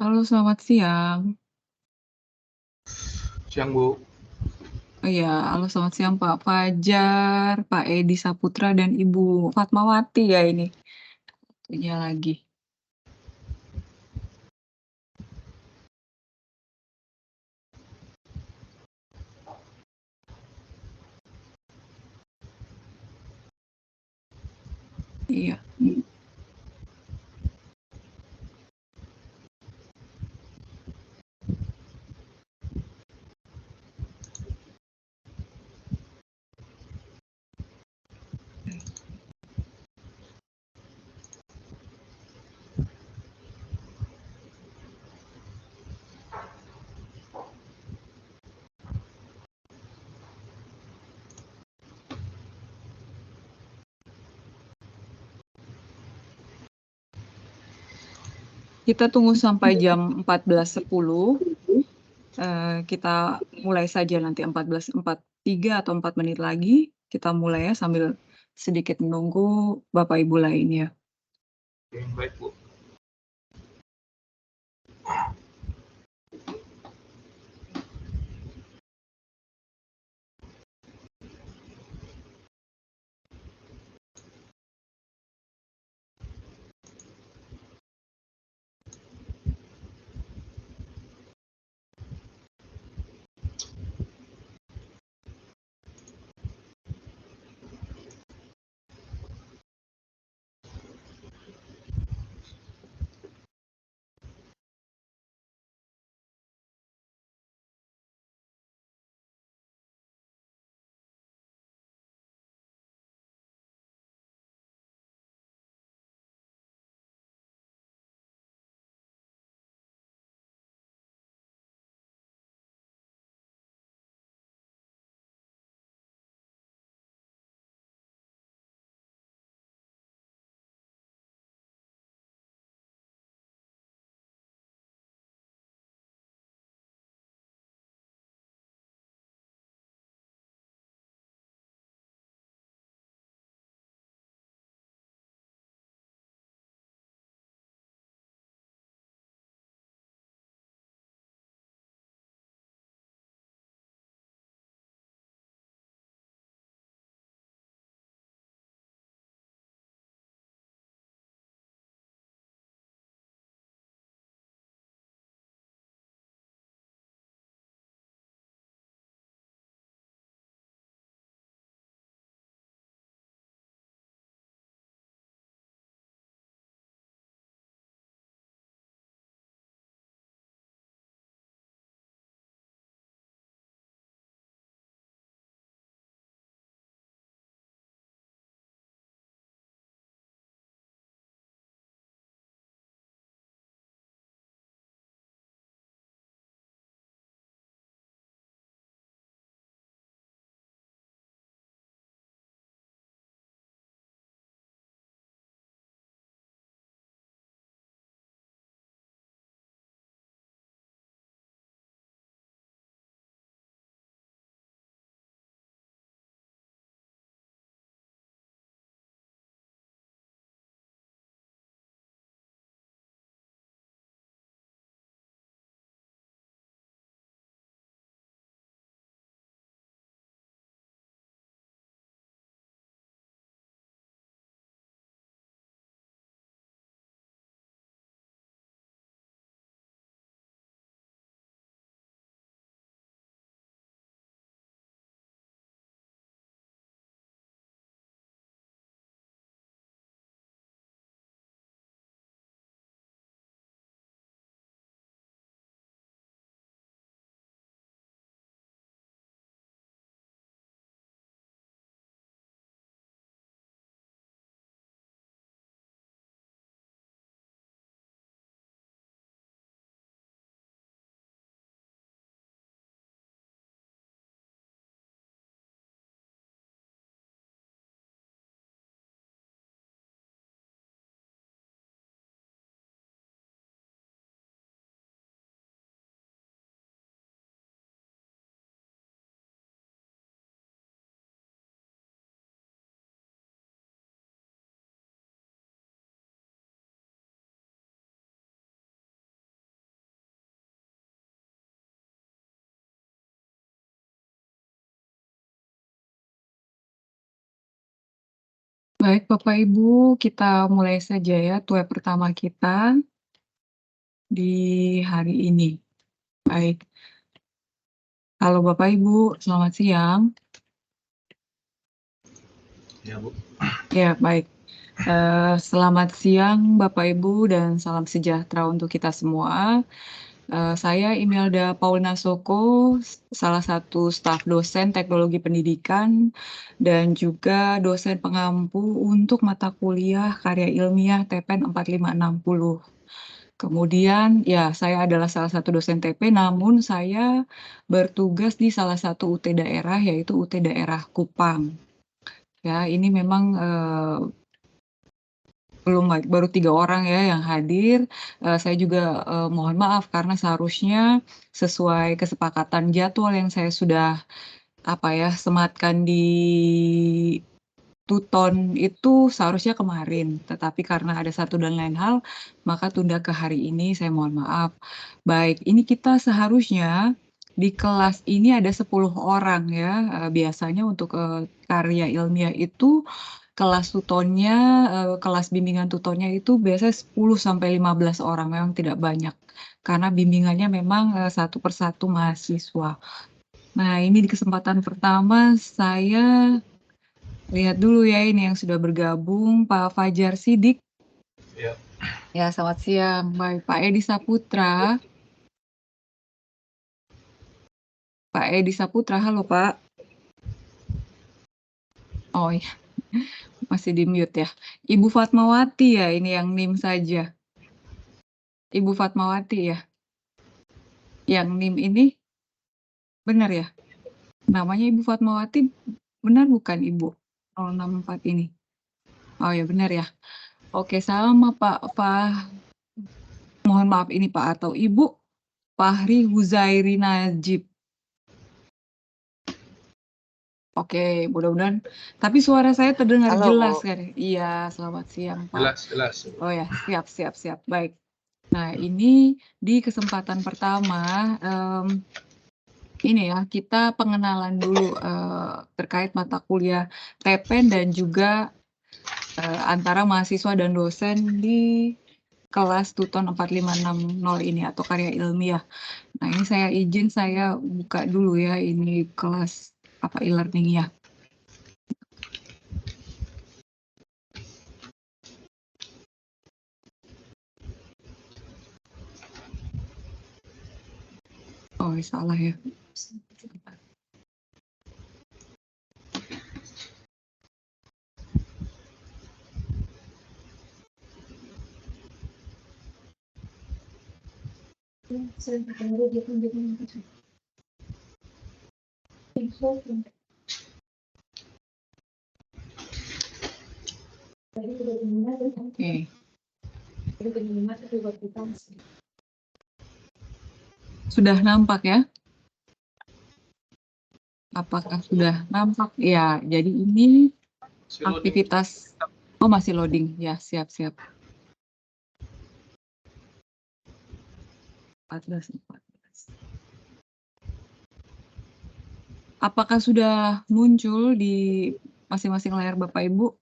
Halo, selamat siang. Siang, Bu. Oh iya, halo selamat siang Pak Fajar, Pak Edi Saputra, dan Ibu Fatmawati ya ini. Satunya lagi. Iya. Kita tunggu sampai jam 14.10. Kita mulai saja nanti 14.43 atau 4 menit lagi. Kita mulai ya sambil sedikit menunggu Bapak Ibu lainnya. Oke, baik, Bu. Baik Bapak Ibu, kita mulai saja ya TUE pertama kita di hari ini. Baik. Halo Bapak Ibu, selamat siang. Ya, Bu. Ya, baik. Selamat siang Bapak Ibu dan salam sejahtera untuk kita semua. Saya Imelda Paulina Soko, salah satu staf dosen Teknologi Pendidikan dan juga dosen pengampu untuk mata kuliah Karya Ilmiah TPN 4560. Kemudian, ya saya adalah salah satu dosen TP, namun saya bertugas di salah satu UT daerah, yaitu UT daerah Kupang. Ya, ini memang, baru 3 orang ya yang hadir. Saya juga, mohon maaf karena seharusnya sesuai kesepakatan jadwal yang saya sudah, sematkan di Tuton itu seharusnya kemarin, tetapi karena ada satu dan lain hal, maka tunda ke hari ini, saya mohon maaf. Baik, ini kita seharusnya di kelas ini ada 10 orang ya, biasanya untuk, karya ilmiah itu kelas tutonnya, kelas bimbingan tutonnya itu biasanya 10 sampai 15 orang, memang tidak banyak. Karena bimbingannya memang, satu persatu mahasiswa. Nah, ini di kesempatan pertama saya lihat dulu ya ini yang sudah bergabung, Pak Fajar Sidik. Ya. Ya, selamat siang. Baik, Pak Edi Saputra. Pak Edi Saputra, halo Pak. Oh iya, masih di mute ya. Ibu Fatmawati ya, ini yang NIM saja. Ibu Fatmawati ya. Yang NIM ini benar ya? Namanya Ibu Fatmawati benar bukan Ibu? 064 ini. Oh ya benar ya. Oke, sama Pak mohon maaf ini Pak atau Ibu Fahri Huzairi Najib. Oke, mudah-mudahan tapi suara saya terdengar Halo, jelas Bu. kan? Iya, selamat siang, Pak. Jelas, jelas. Oh ya, siap siap siap, baik. Nah, ini di kesempatan pertama, ini ya, kita pengenalan dulu, terkait mata kuliah TPN dan juga, antara mahasiswa dan dosen di kelas Tuton 4560 ini atau karya ilmiah. Nah, ini saya izin saya buka dulu ya, ini kelas e-learning-nya. Oh, salah ya. Oke. Sudah nampak ya? Apakah sudah nampak? Ya, jadi ini Si loading. aktivitas oh masih loading. Ya, siap-siap. 14. Apakah sudah muncul di masing-masing layar Bapak Ibu?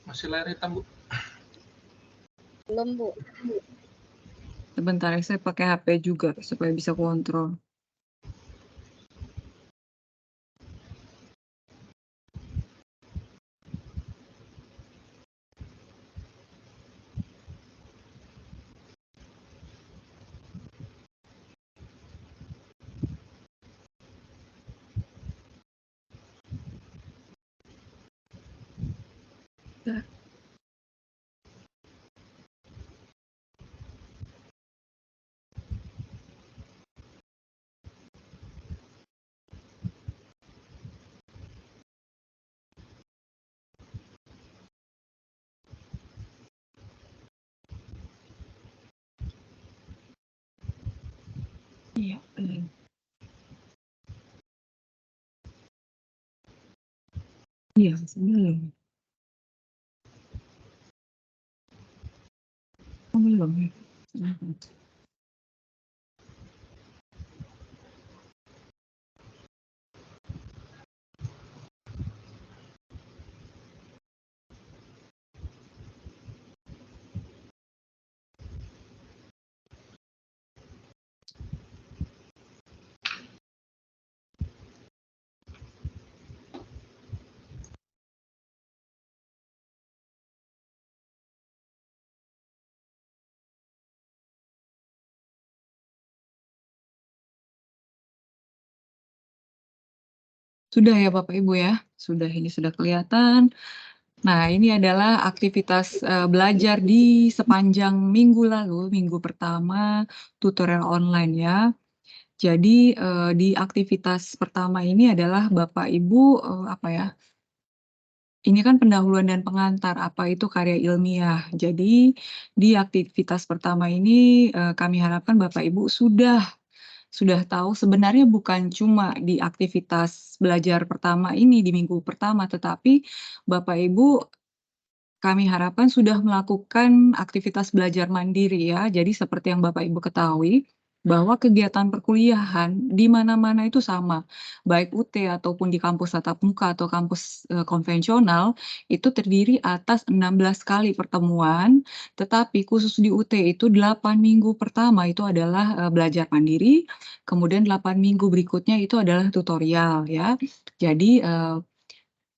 Masih layar hitam, Bu. Belum, Bu. Sebentar ya, saya pakai HP juga supaya bisa kontrol. Bentar. Iya, belum. Iya, belum. Oh, belum ya. Sebentar. Sudah ya Bapak Ibu ya? Sudah, ini sudah kelihatan. Nah, ini adalah aktivitas, belajar di sepanjang minggu lalu, minggu pertama tutorial online ya. Jadi, di aktivitas pertama ini adalah Bapak Ibu, apa ya, ini kan pendahuluan dan pengantar, apa itu karya ilmiah. Jadi, di aktivitas pertama ini, kami harapkan Bapak Ibu sudah tahu sebenarnya bukan cuma di aktivitas belajar pertama ini, di minggu pertama, tetapi Bapak Ibu kami harapkan sudah melakukan aktivitas belajar mandiri ya. Jadi seperti yang Bapak Ibu ketahui, bahwa kegiatan perkuliahan di mana-mana itu sama, baik UT ataupun di kampus tatap muka atau kampus, konvensional, itu terdiri atas 16 kali pertemuan, tetapi khusus di UT itu 8 minggu pertama itu adalah, belajar mandiri, kemudian 8 minggu berikutnya itu adalah tutorial ya. Jadi,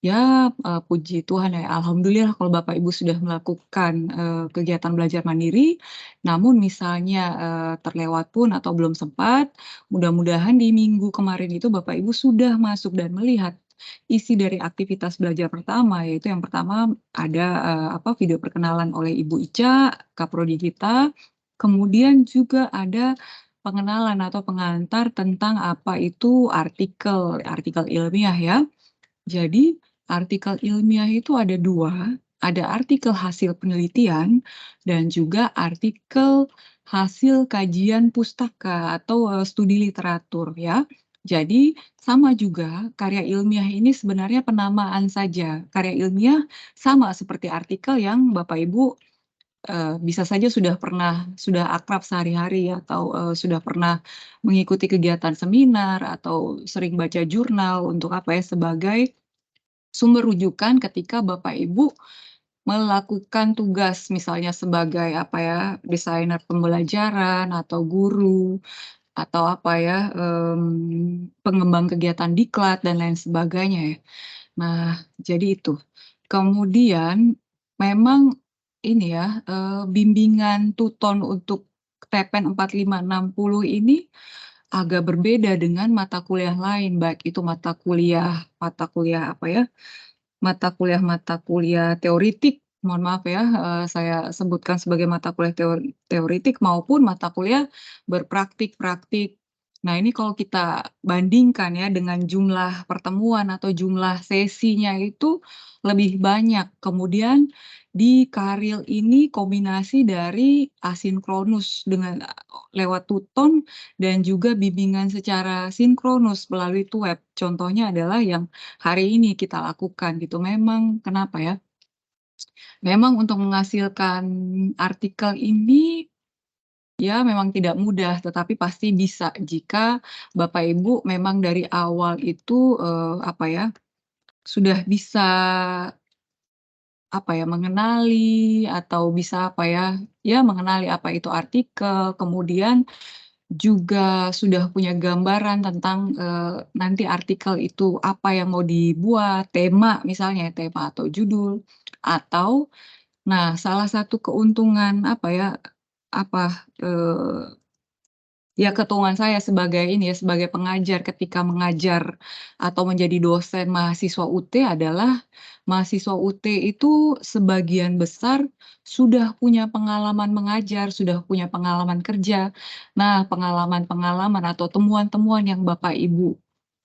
ya, puji Tuhan ya, alhamdulillah kalau Bapak Ibu sudah melakukan, kegiatan belajar mandiri, namun misalnya, terlewat pun atau belum sempat, mudah-mudahan di minggu kemarin itu Bapak Ibu sudah masuk dan melihat isi dari aktivitas belajar pertama, yaitu yang pertama ada, video perkenalan oleh Ibu Ica, kaprodi kita, kemudian juga ada pengenalan atau pengantar tentang apa itu artikel, artikel ilmiah ya. Jadi, artikel ilmiah itu ada 2, ada artikel hasil penelitian dan juga artikel hasil kajian pustaka atau, studi literatur ya. Jadi, sama juga karya ilmiah ini sebenarnya penamaan saja. Karya ilmiah sama seperti artikel yang Bapak Ibu, bisa saja sudah akrab sehari-hari atau, sudah pernah mengikuti kegiatan seminar atau sering baca jurnal untuk apa ya, sebagai sumber rujukan ketika Bapak Ibu melakukan tugas misalnya sebagai apa ya, desainer pembelajaran atau guru atau apa ya, pengembang kegiatan diklat dan lain sebagainya ya. Nah, jadi itu. Kemudian memang ini ya, bimbingan Tuton untuk TPN 4560 ini agak berbeda dengan mata kuliah lain, baik itu mata kuliah apa ya, mata kuliah teoritik, mohon maaf ya, saya sebutkan sebagai mata kuliah teoritik maupun mata kuliah berpraktik-praktik. Nah, ini kalau kita bandingkan ya dengan jumlah pertemuan atau jumlah sesinya itu lebih banyak. Kemudian di Karil ini kombinasi dari asinkronus dengan lewat Tuton dan juga bimbingan secara sinkronus melalui Tuweb. Contohnya adalah yang hari ini kita lakukan gitu. Memang kenapa ya, memang untuk menghasilkan artikel ini, ya memang tidak mudah, tetapi pasti bisa jika Bapak Ibu memang dari awal itu, sudah bisa, mengenali atau bisa mengenali apa itu artikel, kemudian juga sudah punya gambaran tentang, nanti artikel itu apa yang mau dibuat, tema misalnya, tema atau judul, atau salah satu keuntungan ya keuntungan saya sebagai ini ya, sebagai pengajar ketika mengajar atau menjadi dosen mahasiswa UT adalah, mahasiswa UT itu sebagian besar sudah punya pengalaman mengajar, sudah punya pengalaman kerja. Nah, pengalaman-pengalaman atau temuan-temuan yang Bapak Ibu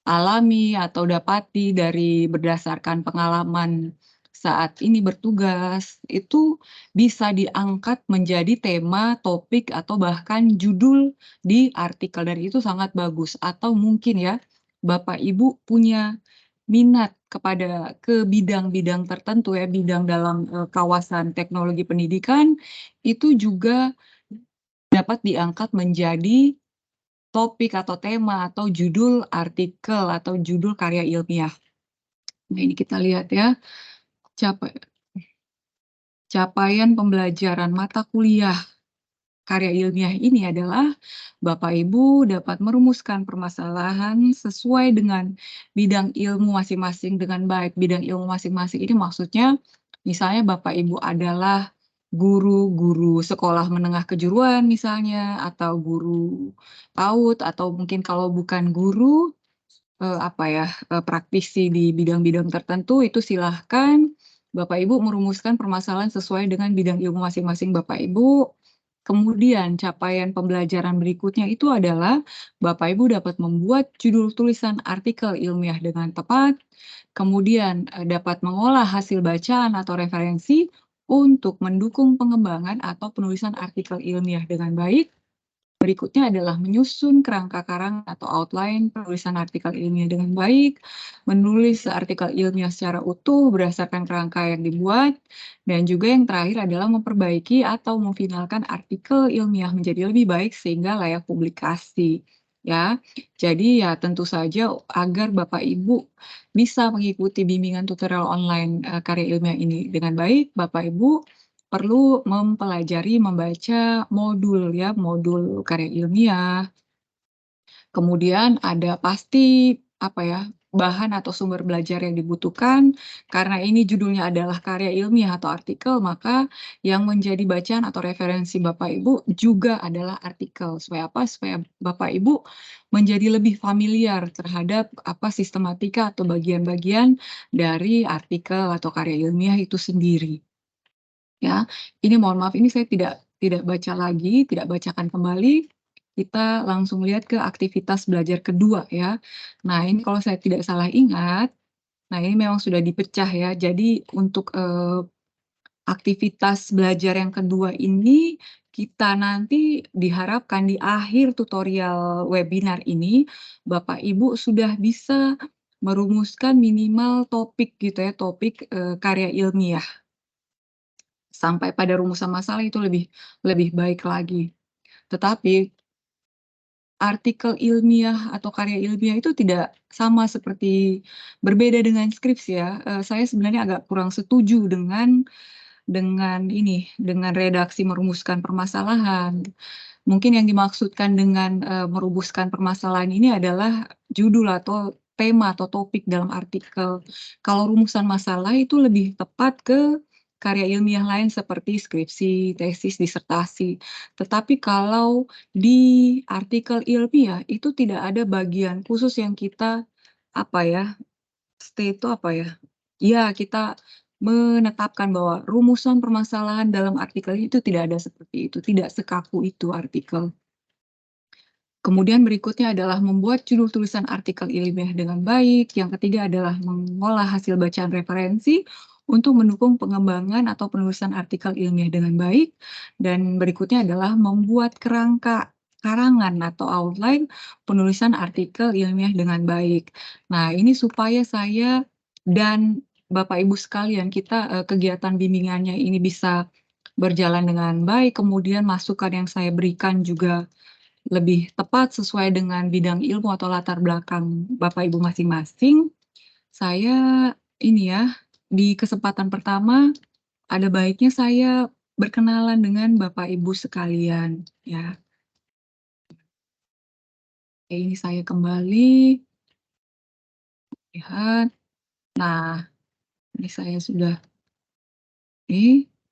alami atau dapati dari berdasarkan pengalaman saat ini bertugas, itu bisa diangkat menjadi tema, topik, atau bahkan judul di artikel dan itu sangat bagus. Atau mungkin ya, Bapak Ibu punya minat ke bidang-bidang tertentu ya, bidang dalam, kawasan teknologi pendidikan, itu juga dapat diangkat menjadi topik atau tema atau judul artikel atau judul karya ilmiah. Nah, ini kita lihat ya, capa capaian pembelajaran mata kuliah karya ilmiah ini adalah Bapak Ibu dapat merumuskan permasalahan sesuai dengan bidang ilmu masing-masing dengan baik. Bidang ilmu masing-masing ini maksudnya misalnya Bapak Ibu adalah guru sekolah menengah kejuruan misalnya, atau guru PAUD, atau mungkin kalau bukan guru, praktisi di bidang-bidang tertentu, itu silahkan Bapak Ibu merumuskan permasalahan sesuai dengan bidang ilmu masing-masing Bapak Ibu. Kemudian capaian pembelajaran berikutnya itu adalah Bapak Ibu dapat membuat judul tulisan artikel ilmiah dengan tepat, kemudian dapat mengolah hasil bacaan atau referensi untuk mendukung pengembangan atau penulisan artikel ilmiah dengan baik. Berikutnya adalah menyusun kerangka karang atau outline penulisan artikel ilmiah dengan baik, menulis artikel ilmiah secara utuh berdasarkan kerangka yang dibuat, dan juga yang terakhir adalah memperbaiki atau memfinalkan artikel ilmiah menjadi lebih baik sehingga layak publikasi. Ya, jadi ya tentu saja agar Bapak Ibu bisa mengikuti bimbingan tutorial online karya ilmiah ini dengan baik, Bapak Ibu perlu mempelajari membaca modul ya, modul karya ilmiah, kemudian ada pasti bahan atau sumber belajar yang dibutuhkan. Karena ini judulnya adalah karya ilmiah atau artikel, maka yang menjadi bacaan atau referensi Bapak Ibu juga adalah artikel. Supaya apa? Supaya Bapak Ibu menjadi lebih familiar terhadap sistematika atau bagian-bagian dari artikel atau karya ilmiah itu sendiri. Ya, ini mohon maaf ini saya tidak baca lagi, tidak bacakan kembali. Kita langsung lihat ke aktivitas belajar kedua ya. Nah, ini kalau saya tidak salah ingat, nah ini memang sudah dipecah ya. Jadi untuk aktivitas belajar yang kedua ini kita nanti diharapkan di akhir tutorial webinar ini Bapak Ibu sudah bisa merumuskan minimal topik gitu ya, topik karya ilmiah. Sampai pada rumusan masalah itu lebih baik lagi. Tetapi artikel ilmiah atau karya ilmiah itu tidak sama seperti berbeda dengan skripsi ya, saya sebenarnya agak kurang setuju dengan redaksi merumuskan permasalahan. Mungkin yang dimaksudkan dengan, merumuskan permasalahan ini adalah judul atau tema atau topik dalam artikel. Kalau rumusan masalah itu lebih tepat ke karya ilmiah lain seperti skripsi, tesis, disertasi. Tetapi kalau di artikel ilmiah itu tidak ada bagian khusus yang kita, stay itu ya kita menetapkan bahwa rumusan permasalahan dalam artikel itu tidak ada seperti itu, tidak sekaku itu artikel. Kemudian berikutnya adalah membuat judul tulisan artikel ilmiah dengan baik. Yang ketiga adalah mengolah hasil bacaan referensi untuk mendukung pengembangan atau penulisan artikel ilmiah dengan baik. Dan berikutnya adalah membuat kerangka karangan atau outline penulisan artikel ilmiah dengan baik. Nah, ini supaya saya dan Bapak Ibu sekalian kita kegiatan bimbingannya ini bisa berjalan dengan baik, kemudian masukan yang saya berikan juga lebih tepat sesuai dengan bidang ilmu atau latar belakang Bapak Ibu masing-masing. Saya di kesempatan pertama ada baiknya saya berkenalan dengan Bapak Ibu sekalian ya. Oke, ini saya kembali lihat. Nah, ini saya sudah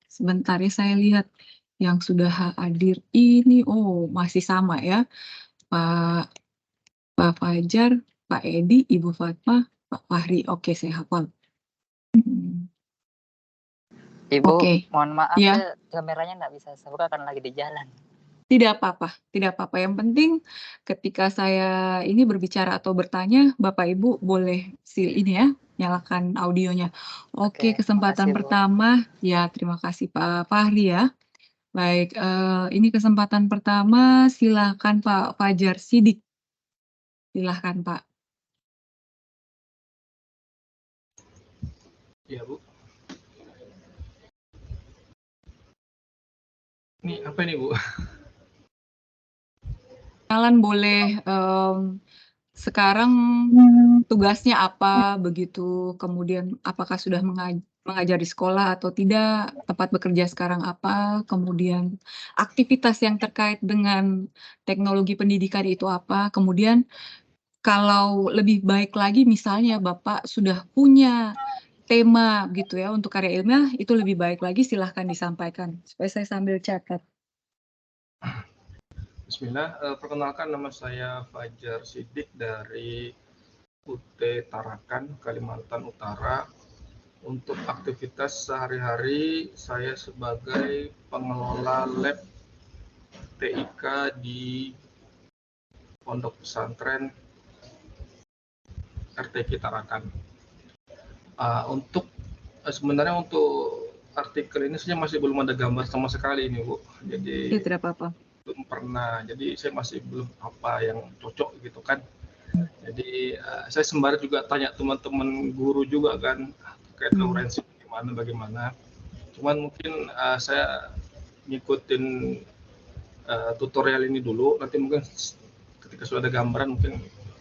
sebentar ya saya lihat yang sudah hadir ini, oh masih sama ya, Pak Fajar, Pak Edi, Ibu Fatma, Pak Fahri. Oke, saya hafal. Ibu, Oke. mohon maaf Ya. ya, kameranya nggak bisa saya buka karena lagi di jalan. Tidak apa-apa, tidak apa-apa. Yang penting ketika saya ini berbicara atau bertanya, Bapak Ibu boleh nyalakan audionya. Oke, kesempatan makasih, Bu. pertama ya terima kasih Pak Fahri ya. Baik, ini kesempatan pertama silakan Pak Fajar Sidik. Silakan Pak. Iya, Bu. Ini apa ini, Bu? Kalian boleh sekarang tugasnya apa begitu, kemudian apakah sudah mengajar di sekolah atau tidak, tempat bekerja sekarang apa, kemudian aktivitas yang terkait dengan teknologi pendidikan itu apa, kemudian kalau lebih baik lagi misalnya Bapak sudah punya tema gitu ya untuk karya ilmiah, itu lebih baik lagi silahkan disampaikan, supaya saya sambil catat. Bismillah, perkenalkan nama saya Fajar Sidik dari UT Tarakan, Kalimantan Utara. Untuk aktivitas sehari-hari saya sebagai pengelola lab TIK di Pondok Pesantren RTQ Tarakan. Sebenarnya untuk artikel ini saya masih belum ada gambar sama sekali ini, Bu. Jadi Ya, tidak apa-apa. belum pernah. Jadi saya masih belum apa yang cocok gitu kan. Jadi saya sembari juga tanya teman-teman guru juga kan terkait referensi bagaimana. Cuman mungkin saya ngikutin tutorial ini dulu. Nanti mungkin ketika sudah ada gambaran mungkin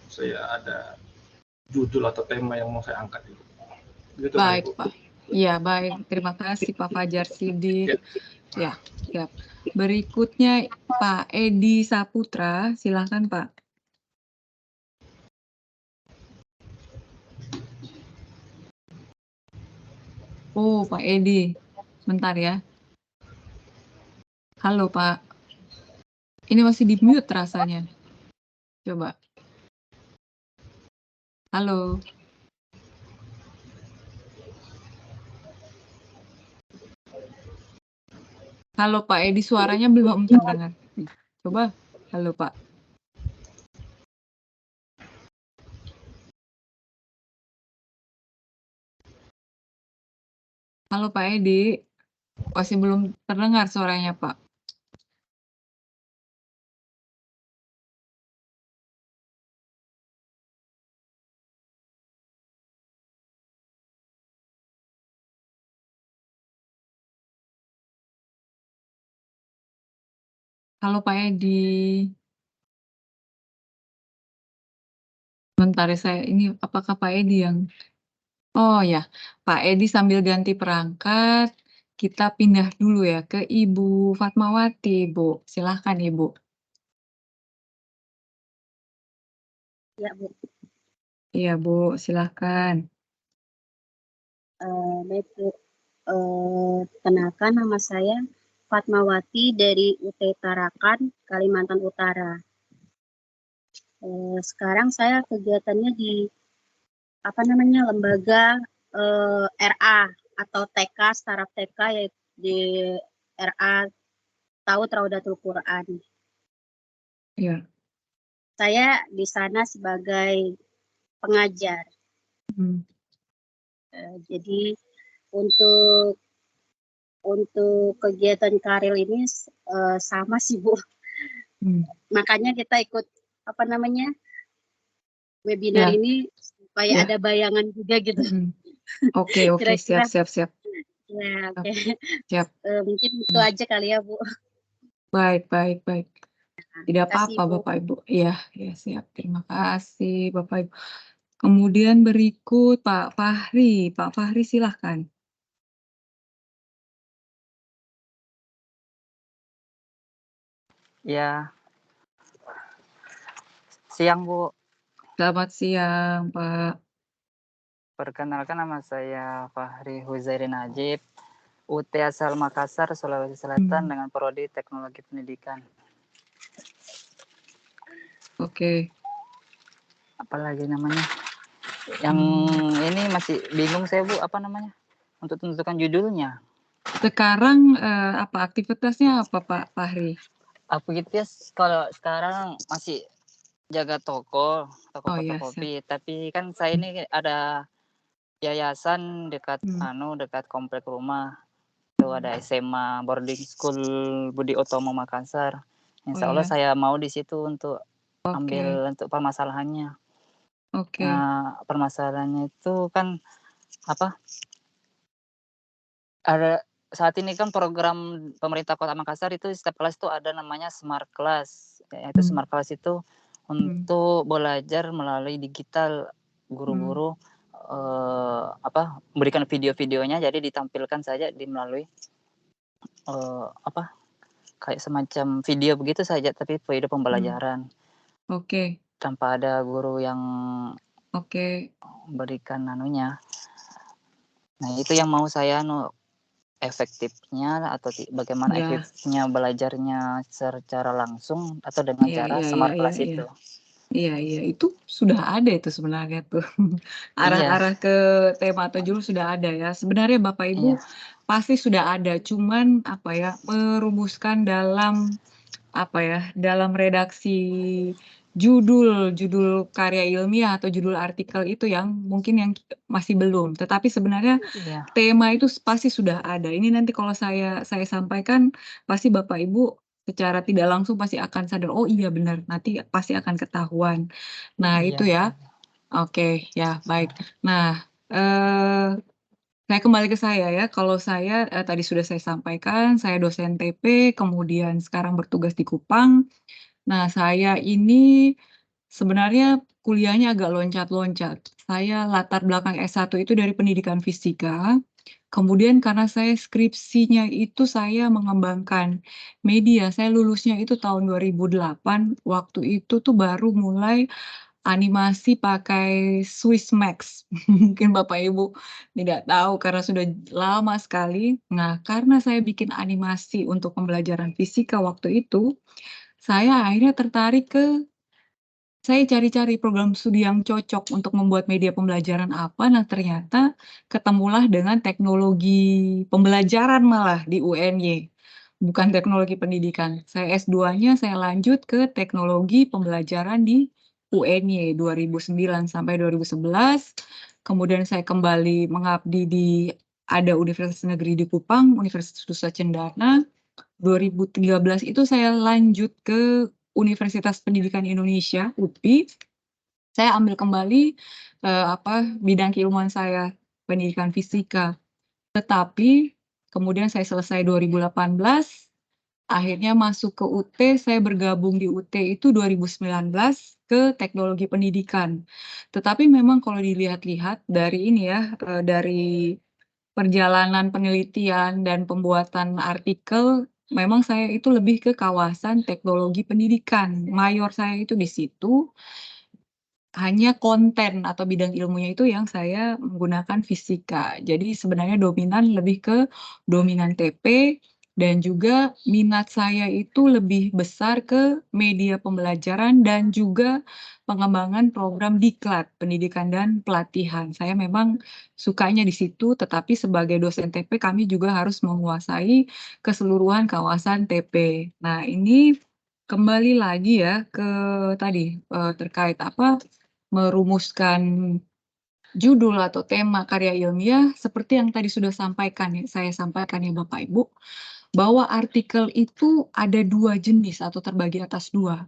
saya ada judul atau tema yang mau saya angkat gitu. Gitu, Baik, Bu. Pak. Iya, baik. Terima kasih Pak Fajar Sidik. Ya, siap. Berikutnya Pak Edi Saputra, silakan Pak. Oh, Pak Edi. Sebentar ya. Halo, Pak. Ini masih di mute rasanya. Coba. Halo. Halo, Pak Edi, suaranya belum terdengar. Coba. Halo, Pak. Halo, Pak Edi. Masih belum terdengar suaranya, Pak. Halo, Pak Edi. Bentar ya, ini apakah Pak Edi yang... Oh ya, Pak Edi sambil ganti perangkat, kita pindah dulu ya ke Ibu Fatmawati, Bu. Silahkan, Ibu. Ya, Bu. Iya, Bu, silahkan. Baik, Bu. Kenalkan, nama saya Fatmawati dari UT Tarakan, Kalimantan Utara. Sekarang saya kegiatannya di lembaga RA atau TK, startup TK, yaitu di RA Taut Raudatul Quran. Iya. Saya di sana sebagai pengajar. Jadi untuk kegiatan karir ini sama sih, Bu. Makanya kita ikut webinar ini supaya ada bayangan juga gitu. Oke, siap. Ya, oke. Siap. Mungkin itu aja kali ya, Bu. Baik. Tidak Kasih, apa-apa, Bu. Bapak Ibu. Iya, siap. Terima kasih, Bapak Ibu. Kemudian berikut Pak Fahri. Pak Fahri, silahkan. Ya. Siang, Bu. Selamat siang, Pak. Perkenalkan, nama saya Fahri Huzairi Najib, UT asal Makassar, Sulawesi Selatan, dengan prodi Teknologi Pendidikan. Oke. Apalagi namanya? Yang ini masih bingung saya, Bu, apa namanya? Untuk tentukan judulnya. Sekarang apa aktivitasnya apa, Pak Fahri? Aktivitas kalau sekarang masih jaga toko fotokopi, tapi kan saya ini ada yayasan dekat dekat komplek rumah. Itu ada SMA boarding school Budi Utomo Makassar. Insya Allah saya mau di situ untuk ambil untuk permasalahannya. Nah, permasalahannya itu kan ada saat ini kan program pemerintah Kota Makassar itu setiap kelas itu ada namanya Smart Class. Yaitu Smart Class itu untuk belajar melalui digital. Guru-guru memberikan video-videonya, jadi ditampilkan saja melalui kayak semacam video begitu saja, tapi video pembelajaran. Tanpa ada guru yang berikan anunya. Nah, itu yang mau saya efektifnya atau bagaimana efektifnya belajarnya secara langsung atau dengan cara smart class itu. Iya iya, itu sudah ada itu sebenarnya tuh. Iya Arah-arah ke tema atau judul sudah ada ya. Sebenarnya Bapak iya Ibu pasti sudah ada, cuman apa ya, merumuskan dalam apa ya, dalam redaksi judul karya ilmiah atau judul artikel itu yang mungkin yang masih belum. Tetapi sebenarnya iya tema itu pasti sudah ada. Ini nanti kalau saya sampaikan, pasti Bapak Ibu secara tidak langsung pasti akan sadar, "Oh iya benar," nanti pasti akan ketahuan. Nah iya itu ya. Oke, ya baik. Nah, saya kembali ke saya ya. Kalau saya, tadi sudah saya sampaikan, saya dosen TP, kemudian sekarang bertugas di Kupang. Nah, saya ini sebenarnya kuliahnya agak loncat-loncat. Saya latar belakang S1 itu dari pendidikan fisika, kemudian karena saya skripsinya itu saya mengembangkan media, saya lulusnya itu tahun 2008, waktu itu tuh baru mulai animasi pakai Swiss Max. Mungkin Bapak Ibu tidak tahu karena sudah lama sekali. Nah, karena saya bikin animasi untuk pembelajaran fisika waktu itu, saya akhirnya tertarik saya cari-cari program studi yang cocok untuk membuat media pembelajaran apa, nah ternyata ketemulah dengan teknologi pembelajaran malah di UNY, bukan teknologi pendidikan. Saya S2-nya saya lanjut ke teknologi pembelajaran di UNY 2009 sampai 2011, kemudian saya kembali mengabdi di ada Universitas Negeri di Kupang, Universitas Nusa Cendana. 2013 itu saya lanjut ke Universitas Pendidikan Indonesia, UPI. Saya ambil kembali, bidang keilmuan saya, pendidikan fisika. Tetapi kemudian saya selesai 2018, akhirnya masuk ke UT, saya bergabung di UT itu 2019 ke teknologi pendidikan. Tetapi memang kalau dilihat-lihat dari ini ya, dari perjalanan penelitian dan pembuatan artikel, memang saya itu lebih ke kawasan teknologi pendidikan. Mayor saya itu di situ, hanya konten atau bidang ilmunya itu yang saya menggunakan fisika. Jadi sebenarnya dominan lebih ke dominan TP dan juga minat saya itu lebih besar ke media pembelajaran dan juga pengembangan program diklat, pendidikan dan pelatihan. Saya memang sukanya di situ, tetapi sebagai dosen TP kami juga harus menguasai keseluruhan kawasan TP. Nah, ini kembali lagi ya ke tadi, terkait apa, merumuskan judul atau tema karya ilmiah seperti yang tadi sudah saya sampaikan ya Bapak Ibu, bahwa artikel itu ada 2 jenis atau terbagi atas 2.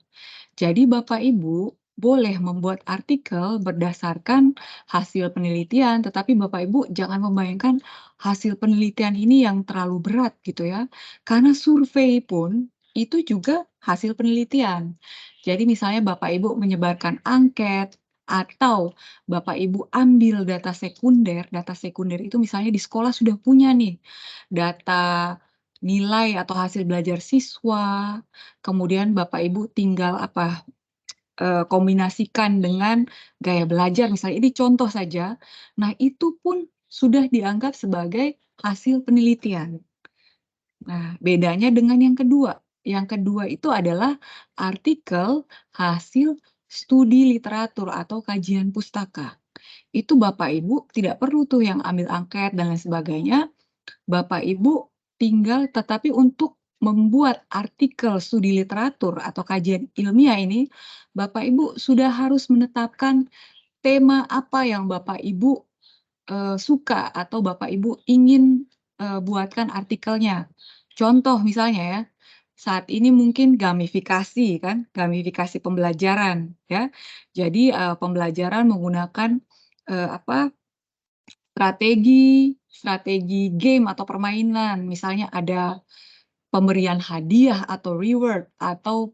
Jadi Bapak Ibu boleh membuat artikel berdasarkan hasil penelitian, tetapi Bapak Ibu jangan membayangkan hasil penelitian ini yang terlalu berat gitu ya. Karena survei pun itu juga hasil penelitian. Jadi misalnya Bapak Ibu menyebarkan angket atau Bapak Ibu ambil data sekunder itu misalnya di sekolah sudah punya nih data nilai atau hasil belajar siswa, kemudian Bapak Ibu tinggal kombinasikan dengan gaya belajar misalnya, ini contoh saja. Nah, itu pun sudah dianggap sebagai hasil penelitian. Nah, bedanya dengan yang kedua. Yang kedua itu adalah artikel hasil studi literatur atau kajian pustaka. Itu Bapak Ibu tidak perlu tuh yang ambil angket dan lain sebagainya. Bapak Ibu tinggal tetapi untuk membuat artikel studi literatur atau kajian ilmiah ini, Bapak Ibu sudah harus menetapkan tema apa yang Bapak Ibu, suka atau Bapak Ibu ingin, buatkan artikelnya. Contoh misalnya ya, saat ini mungkin gamifikasi kan, gamifikasi pembelajaran ya. Jadi, pembelajaran menggunakan, strategi game atau permainan, misalnya ada pemberian hadiah atau reward atau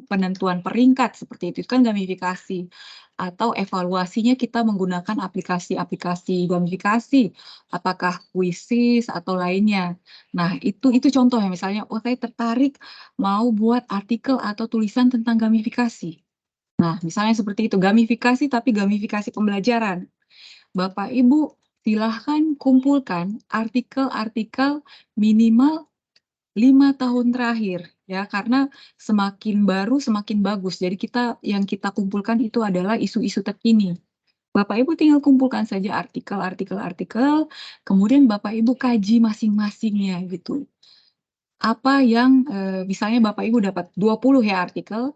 penentuan peringkat seperti itu kan gamifikasi. Atau evaluasinya kita menggunakan aplikasi-aplikasi gamifikasi, apakah Quizizz atau lainnya. Nah, itu contohnya misalnya, oh saya tertarik mau buat artikel atau tulisan tentang gamifikasi. Nah, misalnya seperti itu, gamifikasi tapi gamifikasi pembelajaran. Bapak Ibu silahkan kumpulkan artikel-artikel minimal 5 tahun terakhir ya, karena semakin baru semakin bagus. Jadi yang kita kumpulkan itu adalah isu-isu terkini. Bapak Ibu tinggal kumpulkan saja artikel, kemudian Bapak Ibu kaji masing-masingnya gitu. Apa yang misalnya Bapak Ibu dapat 20 ya artikel,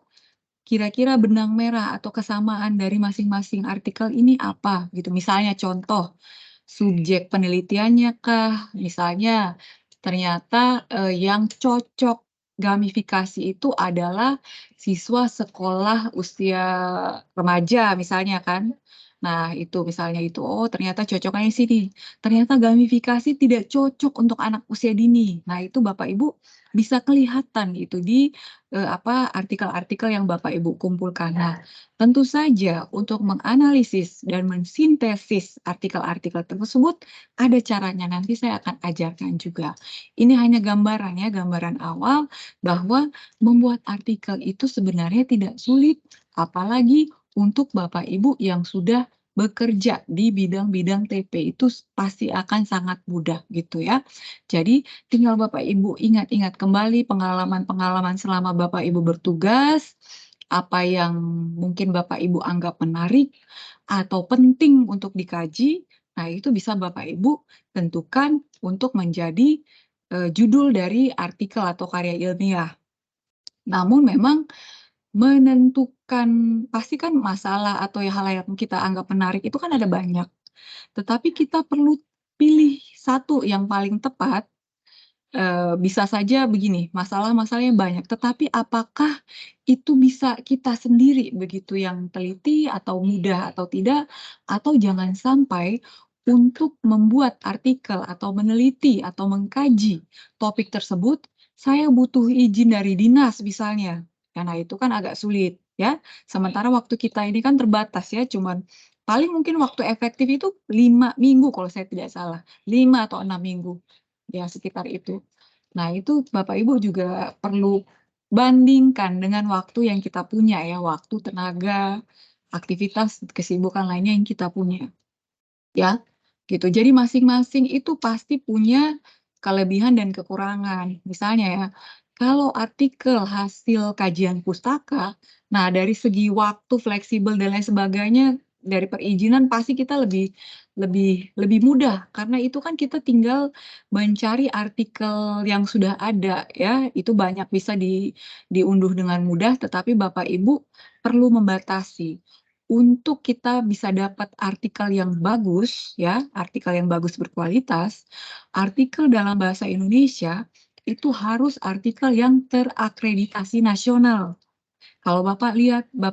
kira-kira benang merah atau kesamaan dari masing-masing artikel ini apa gitu. Misalnya contoh, subjek penelitiannya kah, misalnya ternyata yang cocok gamifikasi itu adalah siswa sekolah usia remaja misalnya kan. Nah itu misalnya itu, oh ternyata cocoknya di sini. Ternyata gamifikasi tidak cocok untuk anak usia dini. Nah itu Bapak Ibu bisa kelihatan itu di artikel-artikel yang Bapak Ibu kumpulkan. Nah, tentu saja untuk menganalisis dan mensintesis artikel-artikel tersebut ada caranya, nanti saya akan ajarkan juga. Ini hanya gambaran ya, gambaran awal bahwa membuat artikel itu sebenarnya tidak sulit, apalagi untuk Bapak Ibu yang sudah bekerja di bidang-bidang TP itu pasti akan sangat mudah gitu ya. Jadi tinggal Bapak Ibu ingat-ingat kembali pengalaman-pengalaman selama Bapak Ibu bertugas, apa yang mungkin Bapak Ibu anggap menarik atau penting untuk dikaji. Nah, itu bisa Bapak Ibu tentukan untuk menjadi judul dari artikel atau karya ilmiah. Namun memang menentukan pasti kan masalah atau hal yang kita anggap menarik itu kan ada banyak. Tetapi kita perlu pilih satu yang paling tepat. Bisa saja begini, masalah-masalahnya banyak, tetapi apakah itu bisa kita sendiri begitu yang teliti atau mudah atau tidak, atau jangan sampai untuk membuat artikel atau meneliti atau mengkaji topik tersebut, saya butuh izin dari dinas misalnya. Karena itu kan agak sulit ya. Sementara waktu kita ini kan terbatas ya, cuman paling mungkin waktu efektif itu 5 minggu kalau saya tidak salah, 5 atau 6 minggu. Ya, sekitar itu. Nah, itu Bapak Ibu juga perlu bandingkan dengan waktu yang kita punya ya, waktu, tenaga, aktivitas, kesibukan lainnya yang kita punya. Ya, gitu. Jadi masing-masing itu pasti punya kelebihan dan kekurangan. Misalnya ya, kalau artikel hasil kajian pustaka, nah dari segi waktu fleksibel dan lain sebagainya, dari perizinan pasti kita lebih lebih mudah karena itu kan kita tinggal mencari artikel yang sudah ada ya, itu banyak bisa diunduh dengan mudah, tetapi Bapak Ibu perlu membatasi. Untuk kita bisa dapat artikel yang bagus ya, artikel yang bagus berkualitas, artikel dalam bahasa Indonesia itu harus artikel yang terakreditasi nasional. Kalau Bapak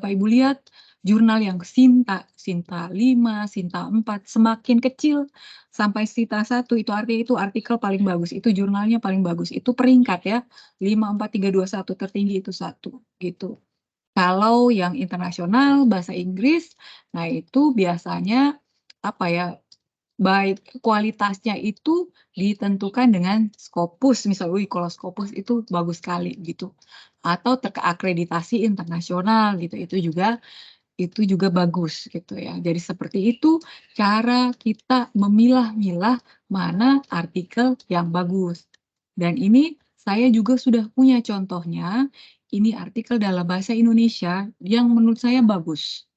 Ibu lihat jurnal yang Sinta, Sinta 5, Sinta 4, semakin kecil sampai Sinta 1 itu artinya itu artikel paling bagus, itu jurnalnya paling bagus, itu peringkat ya, 5, 4, 3, 2, 1, tertinggi itu 1, gitu. Kalau yang internasional bahasa Inggris, nah itu biasanya apa ya, baik kualitasnya itu ditentukan dengan Scopus, misalnya, wih kalau Scopus itu bagus sekali gitu, atau terakreditasi internasional gitu, itu juga bagus gitu ya. Jadi seperti itu cara kita memilah-milah mana artikel yang bagus. Dan ini saya juga sudah punya contohnya, ini artikel dalam bahasa Indonesia yang menurut saya bagus.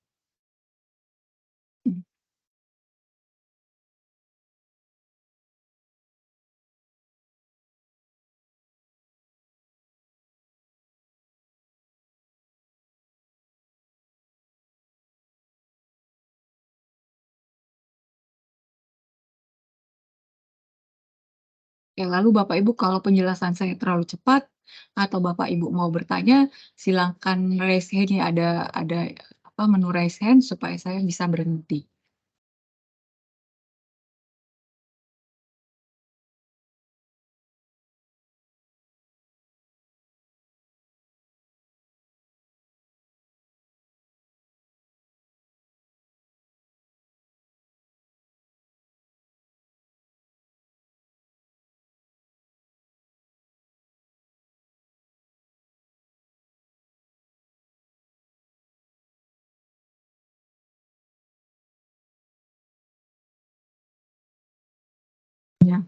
Ya, lalu Bapak Ibu kalau penjelasan saya terlalu cepat atau Bapak Ibu mau bertanya, silakan raise hand-nya ada menu raise hand supaya saya bisa berhenti. Ya.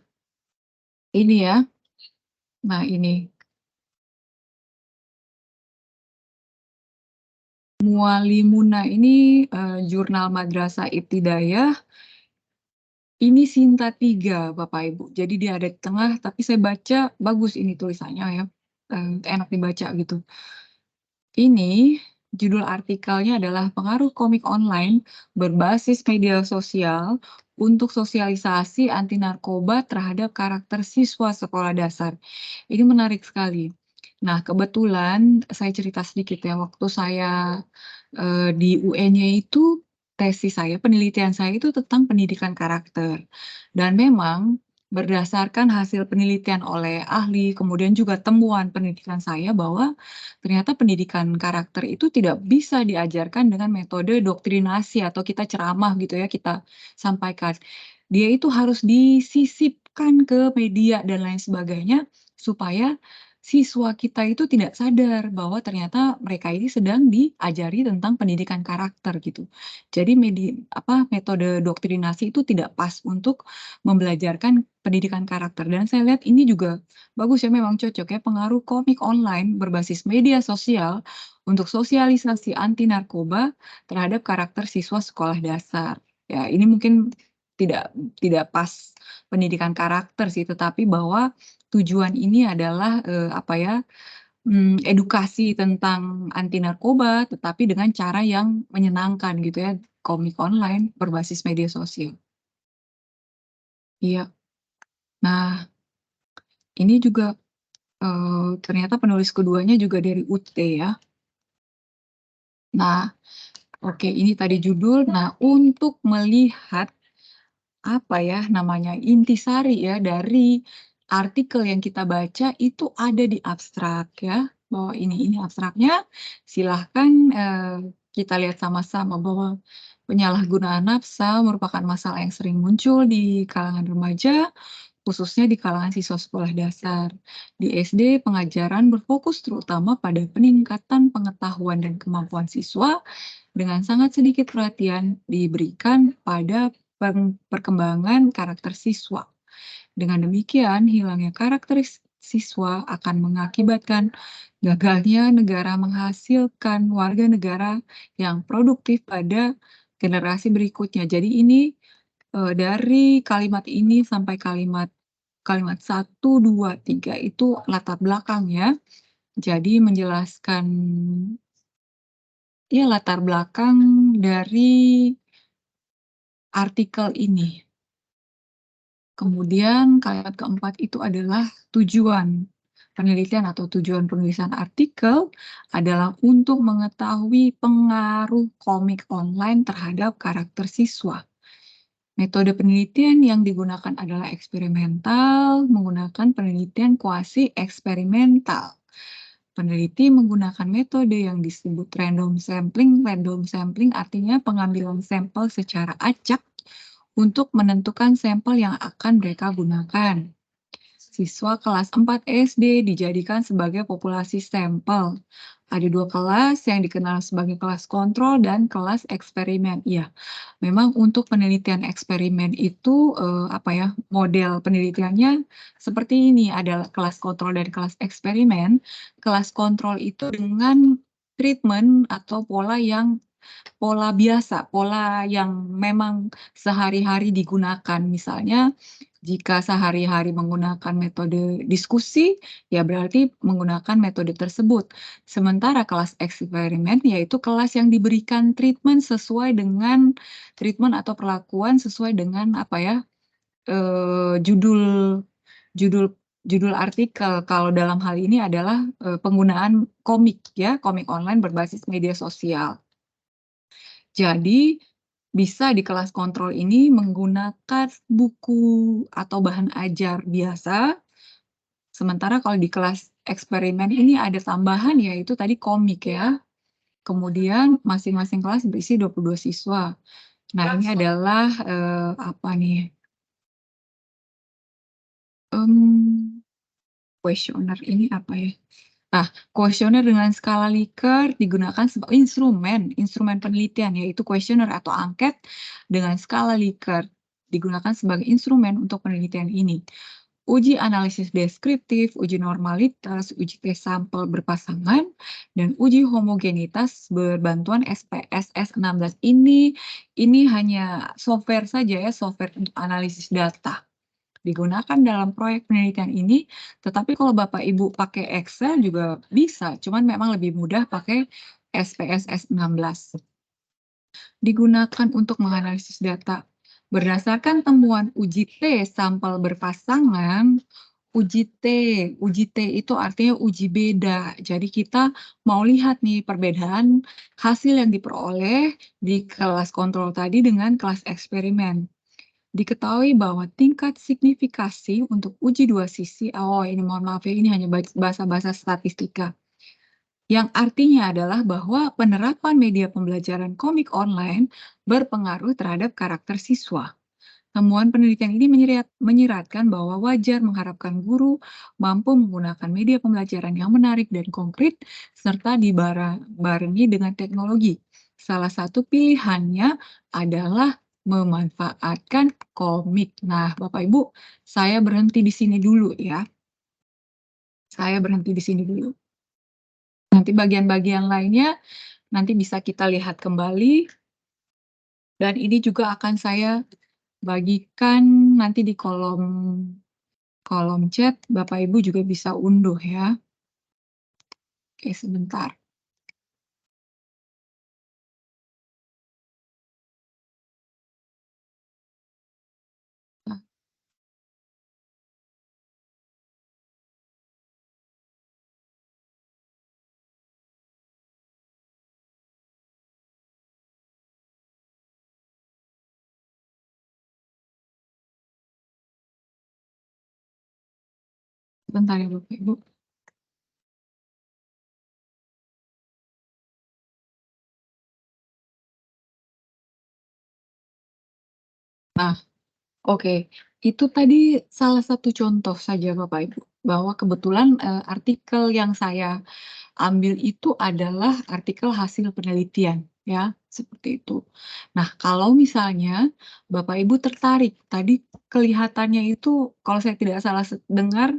Ini ya. Nah ini. Mualimuna ini jurnal Madrasah Ibtidaiyah. Ini Sinta 3 Bapak Ibu. Jadi dia ada di tengah, tapi saya baca bagus ini tulisannya ya. Enak dibaca gitu. Ini judul artikelnya adalah pengaruh komik online berbasis media sosial untuk sosialisasi anti narkoba terhadap karakter siswa sekolah dasar. Ini menarik sekali. Nah, kebetulan saya cerita sedikit ya, waktu saya di UN-nya itu tesis saya, penelitian saya itu tentang pendidikan karakter. Dan memang berdasarkan hasil penelitian oleh ahli, kemudian juga temuan penelitian saya bahwa ternyata pendidikan karakter itu tidak bisa diajarkan dengan metode doktrinasi atau kita ceramah gitu ya, kita sampaikan. Dia itu harus disisipkan ke media dan lain sebagainya supaya siswa kita itu tidak sadar bahwa ternyata mereka ini sedang diajari tentang pendidikan karakter gitu. Jadi metode doktrinasi itu tidak pas untuk membelajarkan pendidikan karakter dan saya lihat ini juga bagus ya, memang cocok ya, pengaruh komik online berbasis media sosial untuk sosialisasi anti narkoba terhadap karakter siswa sekolah dasar. Ya, ini mungkin tidak pas pendidikan karakter sih, tetapi bahwa tujuan ini adalah, edukasi tentang anti narkoba, tetapi dengan cara yang menyenangkan gitu ya, komik online berbasis media sosial. Iya. Nah, ini juga, ternyata penulis keduanya juga dari UT ya. Nah, oke, ini tadi judul. Nah, untuk melihat intisari ya dari artikel yang kita baca itu ada di abstrak ya, bahwa ini abstraknya. Silahkan kita lihat sama-sama bahwa penyalahgunaan nafsa merupakan masalah yang sering muncul di kalangan remaja, khususnya di kalangan siswa sekolah dasar. Di SD, pengajaran berfokus terutama pada peningkatan pengetahuan dan kemampuan siswa, dengan sangat sedikit perhatian diberikan pada perkembangan karakter siswa. Dengan demikian, hilangnya karakter siswa akan mengakibatkan gagalnya negara menghasilkan warga negara yang produktif pada generasi berikutnya. Jadi ini dari kalimat ini sampai kalimat 1, 2, 3 itu latar belakang ya. Jadi menjelaskan ya latar belakang dari artikel ini. Kemudian kalimat keempat itu adalah tujuan penelitian atau tujuan penulisan artikel adalah untuk mengetahui pengaruh komik online terhadap karakter siswa. Metode penelitian yang digunakan adalah eksperimental, menggunakan penelitian kuasi eksperimental. Peneliti menggunakan metode yang disebut random sampling. Random sampling artinya pengambilan sampel secara acak untuk menentukan sampel yang akan mereka gunakan. Siswa kelas 4 SD dijadikan sebagai populasi sampel. Ada 2 kelas yang dikenal sebagai kelas kontrol dan kelas eksperimen. Iya, memang untuk penelitian eksperimen itu model penelitiannya seperti ini, ada kelas kontrol dan kelas eksperimen. Kelas kontrol itu dengan treatment atau pola biasa, pola yang memang sehari-hari digunakan. Misalnya, jika sehari-hari menggunakan metode diskusi, ya berarti menggunakan metode tersebut. Sementara kelas eksperimen, yaitu kelas yang diberikan treatment sesuai dengan treatment atau perlakuan sesuai dengan judul artikel. Kalau dalam hal ini adalah penggunaan komik ya, komik online berbasis media sosial. Jadi, bisa di kelas kontrol ini menggunakan buku atau bahan ajar biasa, sementara kalau di kelas eksperimen ini ada tambahan yaitu tadi komik ya. Kemudian masing-masing kelas berisi 22 siswa. Nah, ini adalah kuesioner ini apa ya? Nah, kuesioner dengan skala Likert digunakan sebagai instrumen penelitian, yaitu kuesioner atau angket dengan skala Likert digunakan sebagai instrumen untuk penelitian ini. uji analisis deskriptif, uji normalitas, uji tes sampel berpasangan, dan uji homogenitas berbantuan SPSS 16. Ini hanya software saja ya, software untuk analisis data. Digunakan dalam proyek penelitian ini, tetapi kalau Bapak Ibu pakai Excel juga bisa, cuman memang lebih mudah pakai SPSS 16. Digunakan untuk menganalisis data. Berdasarkan temuan uji T sampel berpasangan, uji T itu artinya uji beda. Jadi kita mau lihat nih perbedaan hasil yang diperoleh di kelas kontrol tadi dengan kelas eksperimen. Diketahui bahwa tingkat signifikasi untuk uji dua sisi, ini mohon maaf ya, ini hanya bahasa-bahasa statistika. Yang artinya adalah bahwa penerapan media pembelajaran komik online berpengaruh terhadap karakter siswa. Temuan penelitian ini menyiratkan bahwa wajar mengharapkan guru mampu menggunakan media pembelajaran yang menarik dan konkret, serta dibarengi dengan teknologi. Salah satu pilihannya adalah memanfaatkan komik. Nah, Bapak Ibu, saya berhenti di sini dulu ya. Saya berhenti di sini dulu. Nanti bagian-bagian lainnya nanti bisa kita lihat kembali. Dan ini juga akan saya bagikan nanti di kolom chat, Bapak Ibu juga bisa unduh ya. Oke, sebentar. Sebentar ya Bapak Ibu. Nah, oke. Itu tadi salah satu contoh saja Bapak Ibu, bahwa kebetulan artikel yang saya ambil itu adalah artikel hasil penelitian ya, seperti itu. Nah, kalau misalnya Bapak Ibu tertarik, tadi kelihatannya itu kalau saya tidak salah dengar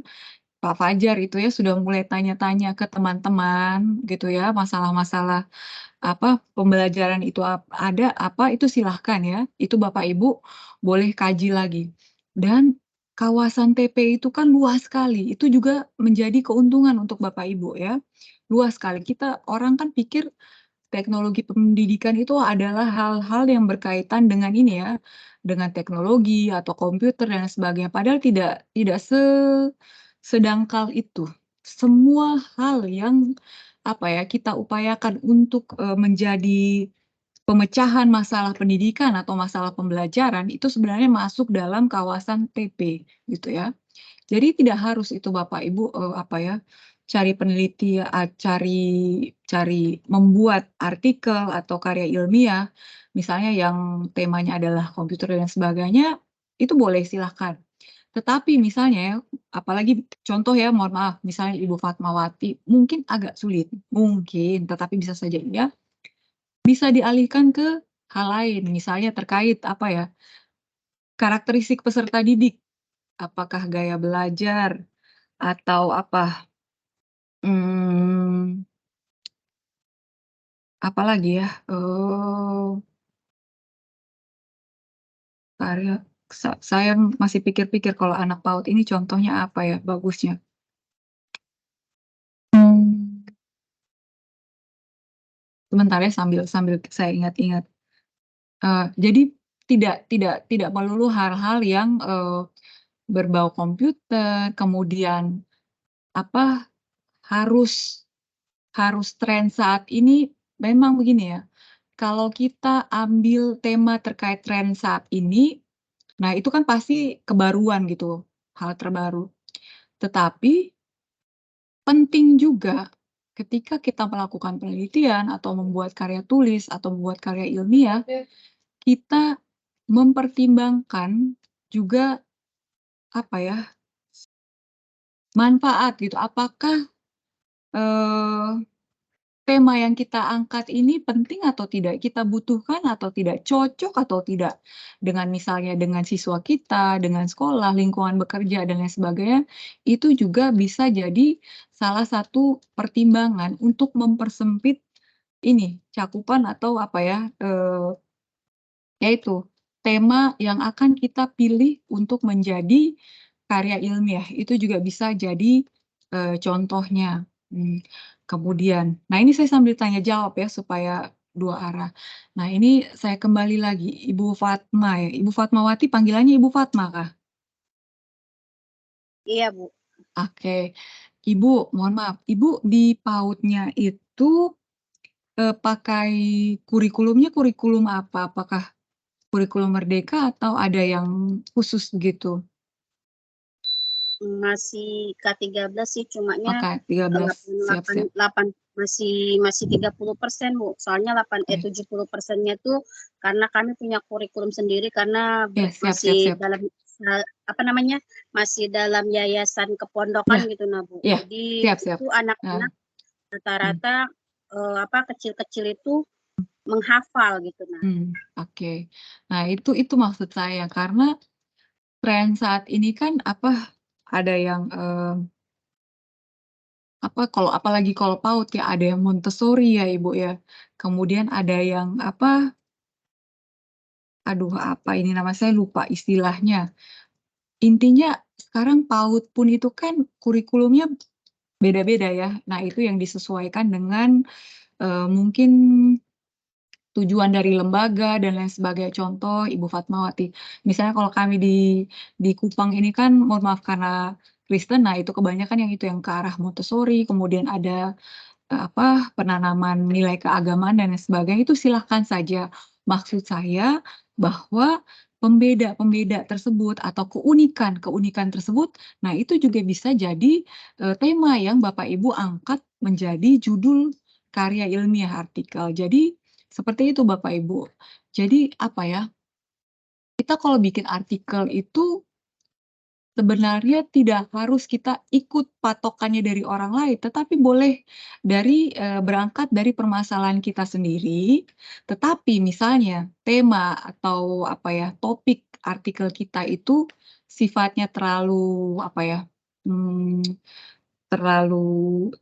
Pak Fajar itu ya sudah mulai tanya-tanya ke teman-teman gitu ya, masalah-masalah apa, pembelajaran itu ada apa, itu silahkan ya, itu Bapak Ibu boleh kaji lagi. Dan kawasan TP itu kan luas sekali, itu juga menjadi keuntungan untuk Bapak Ibu ya, luas sekali. Kita orang kan pikir teknologi pendidikan itu adalah hal-hal yang berkaitan dengan ini ya, dengan teknologi atau komputer dan sebagainya, padahal tidak sedangkal itu. Semua hal yang apa ya, kita upayakan untuk, menjadi pemecahan masalah pendidikan atau masalah pembelajaran itu sebenarnya masuk dalam kawasan TP gitu ya. Jadi tidak harus itu Bapak Ibu, apa ya, cari membuat artikel atau karya ilmiah, misalnya yang temanya adalah komputer dan sebagainya, itu boleh silahkan. Tetapi misalnya ya, apalagi contoh ya, mohon maaf, misalnya Ibu Fatmawati, mungkin agak sulit, mungkin, tetapi bisa saja ya, bisa dialihkan ke hal lain, misalnya terkait apa ya, karakteristik peserta didik, apakah gaya belajar atau apa, mmm, apalagi ya, karya saya masih pikir-pikir kalau anak PAUD ini contohnya apa ya bagusnya? Mmm. Sebentar ya sambil sambil saya ingat-ingat. Jadi tidak melulu hal-hal yang, berbau komputer, kemudian apa, harus harus tren saat ini memang begini ya, kalau kita ambil tema terkait tren saat ini, nah itu kan pasti kebaruan gitu, hal terbaru. Tetapi penting juga ketika kita melakukan penelitian atau membuat karya tulis atau membuat karya ilmiah, kita mempertimbangkan juga apa ya, manfaat gitu. Apakah, eee tema yang kita angkat ini penting atau tidak, kita butuhkan atau tidak, cocok atau tidak dengan misalnya dengan siswa kita, dengan sekolah, lingkungan bekerja, dan lain sebagainya, itu juga bisa jadi salah satu pertimbangan untuk mempersempit ini, cakupan atau apa ya, yaitu tema yang akan kita pilih untuk menjadi karya ilmiah, itu juga bisa jadi, contohnya. Kemudian nah ini saya sambil tanya jawab ya supaya dua arah. Nah ini saya kembali lagi, Ibu Fatma ya, Ibu Fatmawati panggilannya Ibu Fatma kah? Iya, Bu. Oke. Ibu, mohon maaf, Ibu di PAUD-nya itu, pakai kurikulumnya kurikulum apa? Apakah kurikulum Merdeka atau ada yang khusus begitu? Masih K13 sih, cumanya Oke, 13, siap siap. 8 masih 30%, Bu. Soalnya 70%-nya tuh karena kami punya kurikulum sendiri karena Ya, siap masih siap. dalam apa namanya, masih dalam yayasan kepondokan gitu nah, Bu. Ya, Jadi siap. itu anak-anak rata-rata kecil-kecil itu menghafal gitu nah. Oke. Nah itu maksud saya karena tren saat ini kan ada yang, apalagi kalau PAUD ya, ada yang Montessori ya, Ibu, ya. Kemudian ada yang aduh apa ini nama saya lupa istilahnya. Intinya sekarang PAUD pun itu kan kurikulumnya beda-beda ya. Nah itu yang disesuaikan dengan, mungkin tujuan dari lembaga dan lain sebagainya. Contoh Ibu Fatmawati, misalnya kalau kami di Kupang ini kan mohon maaf karena Kristen, nah itu kebanyakan yang itu yang ke arah Montessori, kemudian ada, penanaman nilai keagamaan dan lain sebagainya, itu silahkan saja. Maksud saya bahwa pembeda-pembeda tersebut atau keunikan tersebut, nah itu juga bisa jadi, tema yang Bapak Ibu angkat menjadi judul karya ilmiah artikel. Jadi seperti itu Bapak Ibu. Jadi kita kalau bikin artikel itu sebenarnya tidak harus kita ikut patokannya dari orang lain, tetapi boleh berangkat dari permasalahan kita sendiri, tetapi misalnya tema atau topik artikel kita itu sifatnya terlalu mmm, terlalu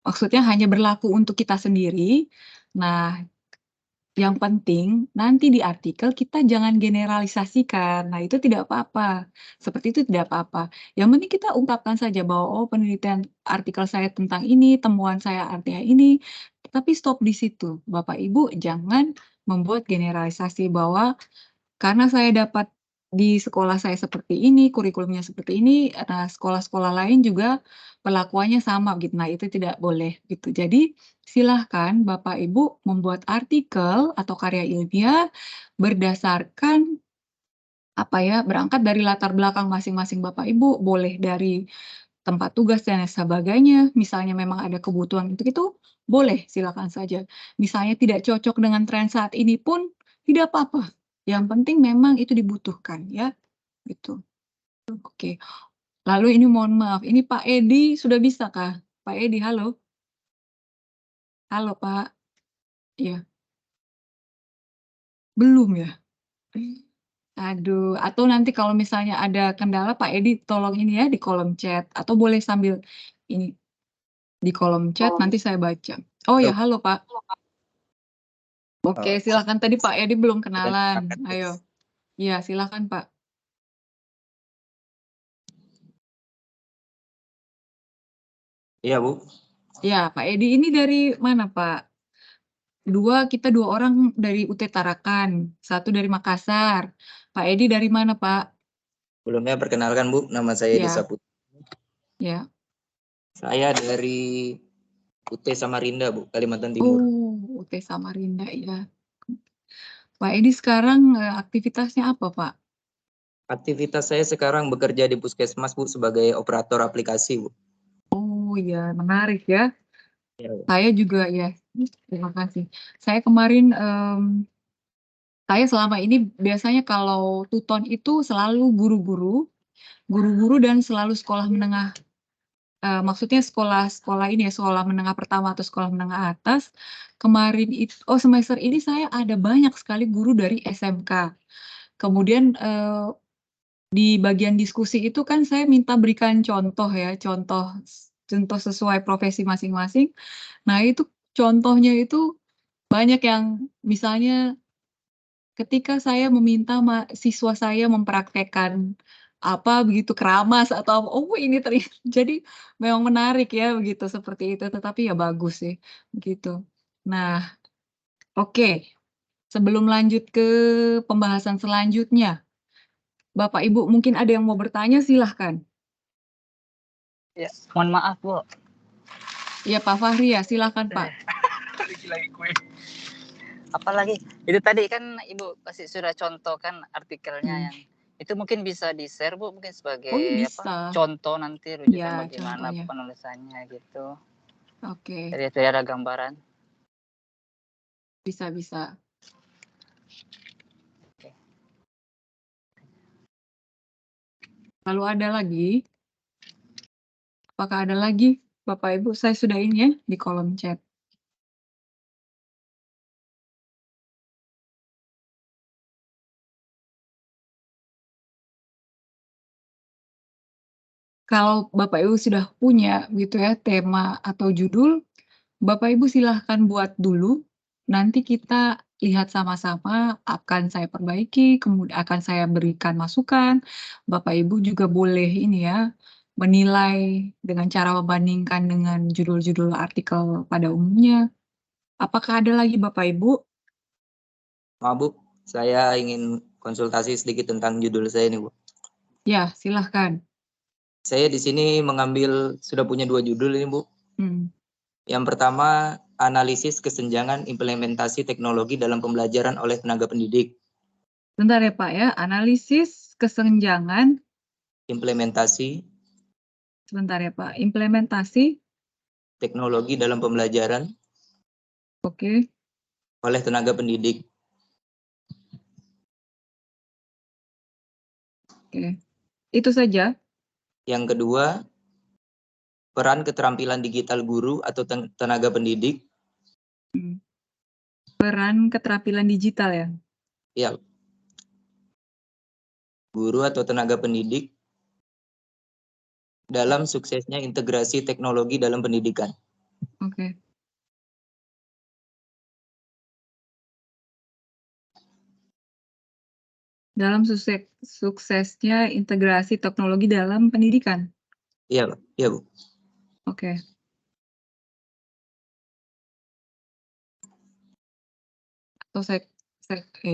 maksudnya hanya berlaku untuk kita sendiri. Nah, yang penting nanti di artikel kita jangan generalisasikan. Nah, itu tidak apa-apa. Seperti itu tidak apa-apa. Yang penting kita ungkapkan saja bahwa, "Oh, penelitian artikel saya tentang ini, temuan saya artinya ini." Tapi stop di situ. Bapak Ibu jangan membuat generalisasi bahwa karena saya dapat di sekolah saya seperti ini, kurikulumnya seperti ini, nah sekolah-sekolah lain juga perlakuannya sama gitu. Nah, itu tidak boleh gitu. Jadi, silahkan Bapak Ibu membuat artikel atau karya ilmiah berdasarkan berangkat dari latar belakang masing-masing Bapak Ibu, boleh dari tempat tugas dan lain sebagainya. Misalnya memang ada kebutuhan untuk itu, boleh silakan saja. Misalnya tidak cocok dengan tren saat ini pun tidak apa-apa. Yang penting memang itu dibutuhkan ya, gitu. Oke. Lalu ini mohon maaf, ini Pak Edi sudah bisa kah? Pak Edi, halo? Halo Pak? Iya. Belum ya? Aduh, atau nanti kalau misalnya ada kendala Pak Edi tolong ini ya di kolom chat atau boleh sambil ini di kolom chat nanti saya baca. Oh ya, halo Pak. Oke, silakan tadi Pak Edi belum kenalan. Ayo. Iya, silakan Pak. Iya, Bu. Ya, Pak Edi ini dari mana, Pak? Kita dua orang dari UT Tarakan, satu dari Makassar. Pak Edi dari mana, Pak? Sebelumnya perkenalkan, Bu, nama saya Edi Ya. Saputra. Ya. Saya dari UT Samarinda, Bu, Kalimantan Timur. Oh, UT Samarinda, ya. Pak Edi sekarang aktivitasnya apa, Pak? Aktivitas saya sekarang bekerja di Puskesmas, Bu, sebagai operator aplikasi, Bu. Oh, ya, menarik ya. Ya, Bu. Saya juga ya, terima kasih. Saya kemarin, saya selama ini biasanya kalau tuton itu selalu guru-guru dan selalu sekolah menengah maksudnya sekolah ini ya, sekolah menengah pertama atau sekolah menengah atas, kemarin semester ini saya ada banyak sekali guru dari SMK. Kemudian, di bagian diskusi itu kan saya minta berikan contoh ya, contoh sesuai profesi masing-masing. Nah itu contohnya itu banyak yang misalnya ketika saya meminta siswa saya mempraktekkan apa begitu keramas atau oh ini jadi memang menarik ya begitu seperti itu, tetapi ya bagus sih begitu. Nah, oke. Sebelum lanjut ke pembahasan selanjutnya, Bapak Ibu mungkin ada yang mau bertanya silahkan. Ya, mohon maaf Bu. Ya Pak Fahri ya, silahkan Pak. Lagi kue. Apalagi itu tadi kan Ibu kasih sudah contoh kan artikelnya yang itu mungkin bisa di-share Bu mungkin sebagai bisa. contoh nanti rujukan Ya, bagaimana contohnya. penulisannya gitu. Oke. Jadi ada gambaran. Bisa. Oke. Lalu ada lagi? Apakah ada lagi Bapak Ibu? Saya sudah ini ya di kolom chat. Kalau Bapak Ibu sudah punya gitu ya tema atau judul, Bapak Ibu silahkan buat dulu. Nanti kita lihat sama-sama, akan saya perbaiki, kemudian akan saya berikan masukan. Bapak Ibu juga boleh ini ya, menilai dengan cara membandingkan dengan judul-judul artikel pada umumnya. Apakah ada lagi Bapak Ibu? Maaf Bu, saya ingin konsultasi sedikit tentang judul saya nih Bu. Ya, silahkan. Saya di sini sudah punya 2 judul ini Bu. Yang pertama, analisis kesenjangan implementasi teknologi dalam pembelajaran oleh tenaga pendidik. Bentar ya Pak ya, analisis kesenjangan. Implementasi. Sebentar ya Pak, implementasi. Teknologi dalam pembelajaran. Oke. Oleh tenaga pendidik. Oke, itu saja. Yang kedua, peran keterampilan digital guru atau tenaga pendidik. Peran keterampilan digital ya? Ya. Guru atau tenaga pendidik dalam suksesnya integrasi teknologi dalam pendidikan. Oke. Dalam suksesnya integrasi teknologi dalam pendidikan. Iya, Pak. Iya, Bu. Oke. Atau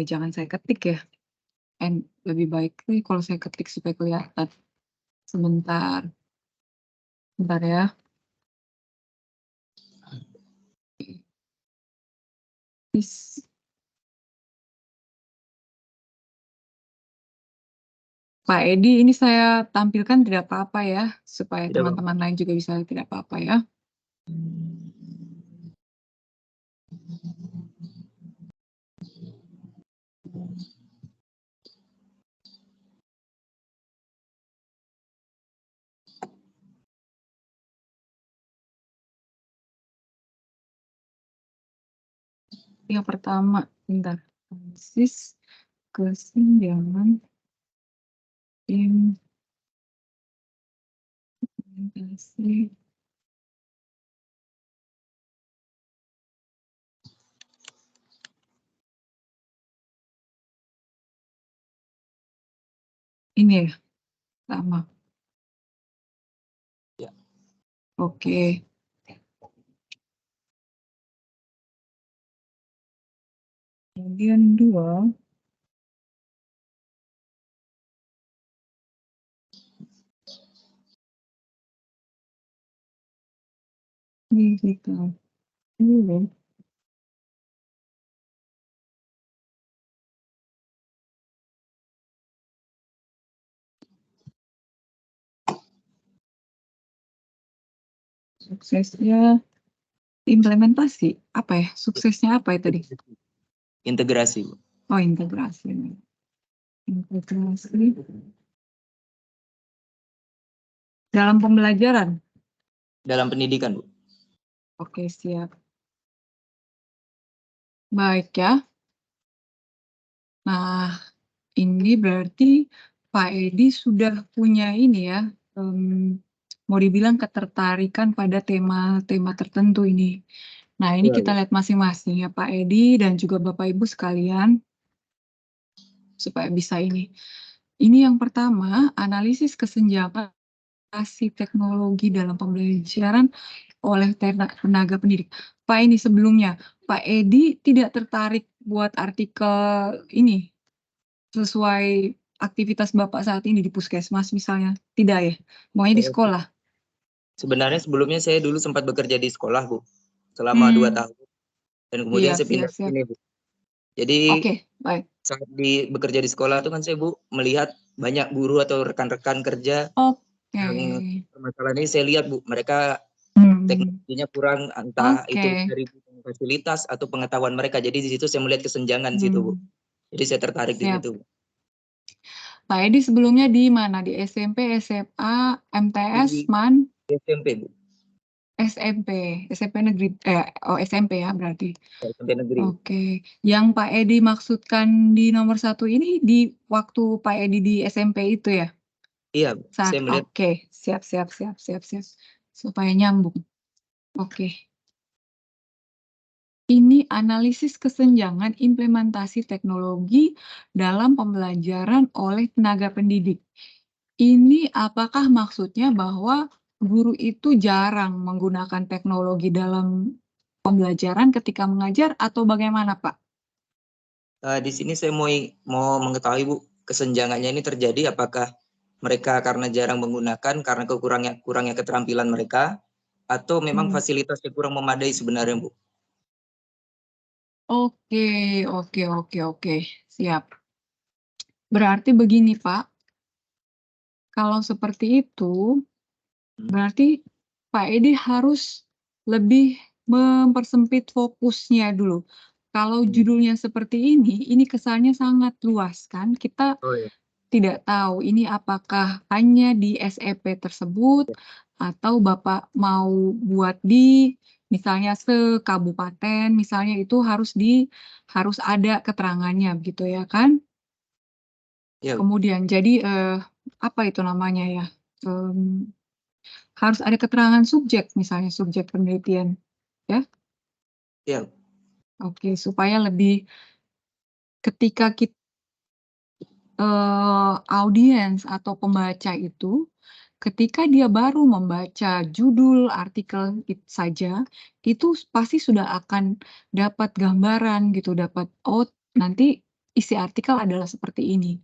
jangan saya ketik ya. Lebih baik nih kalau saya ketik supaya kelihatan. Sebentar ya. Pak Edi, ini saya tampilkan tidak apa-apa ya, supaya teman-teman lain juga bisa tidak apa-apa ya. Yang pertama, bentar. Analisis kesenjangan implementasi ini ya, sama. Ya. Oke. Kemudian 2. Digital. Ini suksesnya implementasi apa ya? Suksesnya apa ya tadi? Integrasi, Bu. Oh, integrasi. Integrasi dalam pembelajaran. dalam pendidikan, Bu. Oke, siap. Baik ya. Nah, ini berarti Pak Edi sudah punya ini ya, mau dibilang ketertarikan pada tema-tema tertentu ini. Nah, ini Iya, kita Bu. lihat masing-masing ya Pak Edi dan juga Bapak Ibu sekalian, supaya bisa ini. Ini yang pertama, analisis kesenjangan teknologi dalam pembelajaran oleh tenaga pendidik. Pak ini sebelumnya, Pak Edi tidak tertarik buat artikel ini sesuai aktivitas Bapak saat ini di puskesmas misalnya? Tidak ya? Maunya di sekolah? Sebenarnya sebelumnya saya dulu sempat bekerja di sekolah, Bu, selama 2 tahun. Dan kemudian Iya, saya pindah ke siap. sini, Bu. Jadi Oke, baik. saat bekerja di sekolah itu kan saya, Bu, melihat banyak guru atau rekan-rekan kerja yang permasalahan ini saya lihat, Bu, mereka teknologinya kurang, entah itu dari fasilitas atau pengetahuan mereka. Jadi di situ saya melihat kesenjangan situ, Bu. Jadi saya tertarik di situ. Pak Edi sebelumnya di mana? Di SMP, SMA, MTS, MAN? SMP, Bu. SMP negeri, SMP ya berarti. SMP negeri. Oke, yang Pak Edi maksudkan di nomor 1 ini di waktu Pak Edi di SMP itu ya? Iya, saya melihat. Oke, siap. Supaya nyambung. Oke. Ini analisis kesenjangan implementasi teknologi dalam pembelajaran oleh tenaga pendidik. Ini apakah maksudnya bahwa guru itu jarang menggunakan teknologi dalam pembelajaran ketika mengajar atau bagaimana, Pak? Di sini saya mau mengetahui, Bu, kesenjangannya ini terjadi apakah mereka karena jarang menggunakan karena kurangnya keterampilan mereka atau memang fasilitasnya kurang memadai sebenarnya, Bu? Oke, siap. Berarti begini, Pak. Kalau seperti itu, berarti Pak Edi harus lebih mempersempit fokusnya dulu. Kalau judulnya seperti ini kesannya sangat luas kan, kita tidak tahu ini apakah hanya di SEP tersebut atau Bapak mau buat di misalnya sekabupaten, misalnya itu harus ada keterangannya begitu ya kan? Kemudian jadi, apa itu namanya ya, harus ada keterangan subjek, misalnya subjek penelitian, ya? Iya. Oke, supaya lebih ketika audiens atau pembaca itu, ketika dia baru membaca judul artikel saja, itu pasti sudah akan dapat gambaran gitu, oh nanti isi artikel adalah seperti ini.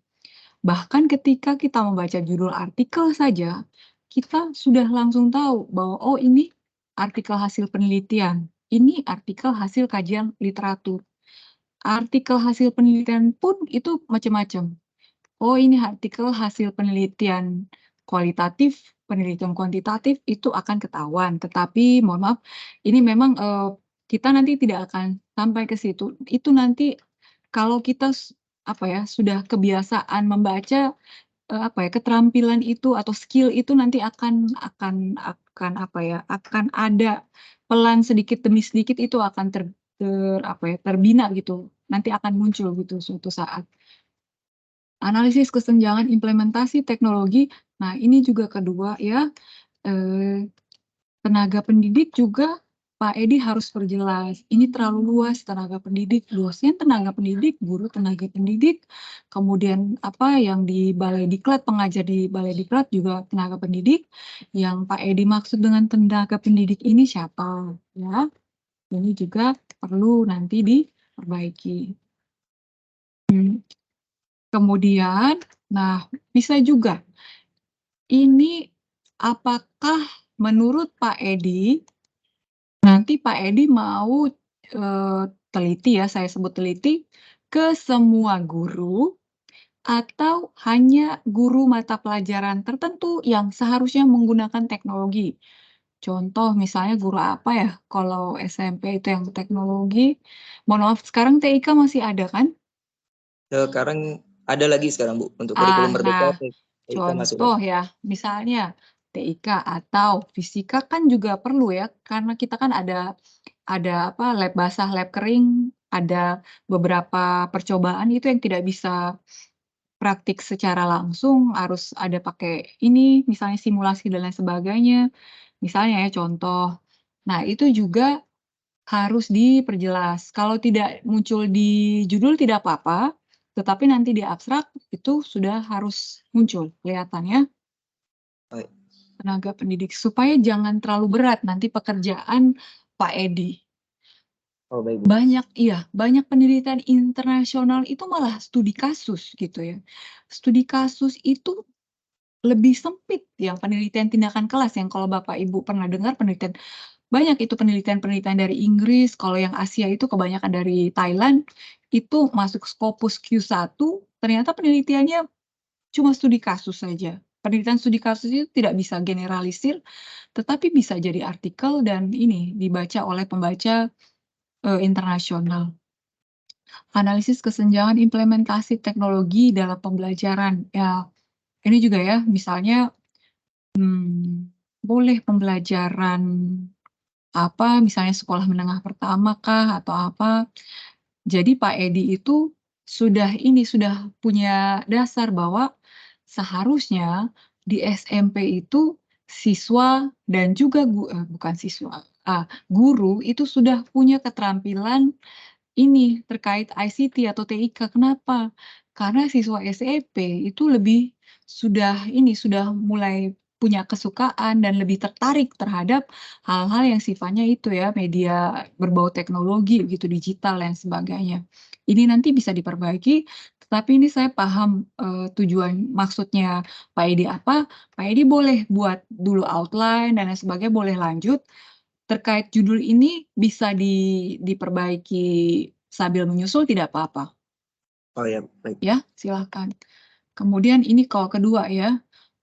Bahkan ketika kita membaca judul artikel saja, kita sudah langsung tahu bahwa, oh ini artikel hasil penelitian, ini artikel hasil kajian literatur. Artikel hasil penelitian pun itu macam-macam. Oh ini artikel hasil penelitian kualitatif, penelitian kuantitatif itu akan ketahuan. Tetapi mohon maaf, ini memang kita nanti tidak akan sampai ke situ. Itu nanti kalau kita sudah kebiasaan membaca keterampilan itu atau skill itu nanti akan ada pelan sedikit demi sedikit itu akan terbina gitu. Nanti akan muncul gitu suatu saat. Analisis kesenjangan implementasi teknologi. Nah, ini juga kedua ya, tenaga pendidik juga Pak Edi harus perjelas. Ini terlalu luas tenaga pendidik, dosen tenaga pendidik, guru tenaga pendidik, kemudian yang di Balai Diklat, pengajar di Balai Diklat juga tenaga pendidik. Yang Pak Edi maksud dengan tenaga pendidik ini siapa? Ya, ini juga perlu nanti diperbaiki. Kemudian, nah bisa juga, ini apakah menurut Pak Edi, nanti Pak Edi mau teliti ya, saya sebut teliti, ke semua guru, atau hanya guru mata pelajaran tertentu yang seharusnya menggunakan teknologi. Contoh misalnya guru apa ya, kalau SMP itu yang teknologi, mohon maaf sekarang TIK masih ada kan? Sekarang ada lagi sekarang, Bu, untuk kurikulum merdeka. Nah, contoh ya, misalnya TIK atau fisika kan juga perlu ya, karena kita kan ada lab basah, lab kering, ada beberapa percobaan itu yang tidak bisa praktik secara langsung, harus ada pakai ini, misalnya simulasi dan lain sebagainya. Misalnya ya contoh. Nah, itu juga harus diperjelas. Kalau tidak muncul di judul tidak apa-apa, tetapi nanti di abstrak itu sudah harus muncul, kelihatan ya. Tenaga pendidik, supaya jangan terlalu berat nanti pekerjaan Pak Edi. Oh, baik, Bu. Banyak penelitian internasional itu malah studi kasus gitu ya. Studi kasus itu lebih sempit yang penelitian tindakan kelas yang kalau Bapak Ibu pernah dengar penelitian banyak itu penelitian-penelitian dari Inggris, kalau yang Asia itu kebanyakan dari Thailand, itu masuk Scopus Q1, ternyata penelitiannya cuma studi kasus saja. Penelitian studi kasus itu tidak bisa generalisir, tetapi bisa jadi artikel dan ini dibaca oleh pembaca internasional. Analisis kesenjangan implementasi teknologi dalam pembelajaran. Ya, ini juga ya, misalnya boleh pembelajaran apa, misalnya sekolah menengah pertama kah atau apa. Jadi Pak Edi itu sudah punya dasar bahwa seharusnya di SMP itu siswa dan juga guru itu sudah punya keterampilan ini terkait ICT atau TIK. Kenapa? Karena siswa SMP itu sudah mulai punya kesukaan dan lebih tertarik terhadap hal-hal yang sifatnya itu ya, media berbau teknologi gitu, digital dan sebagainya. Ini nanti bisa diperbaiki, tetapi ini saya paham, tujuan maksudnya Pak Edi apa, Pak Edi boleh buat dulu outline dan lain sebagainya, boleh lanjut. Terkait judul ini bisa diperbaiki sambil menyusul tidak apa-apa. Oh ya, baik. Ya, silakan. Kemudian ini kalau kedua ya,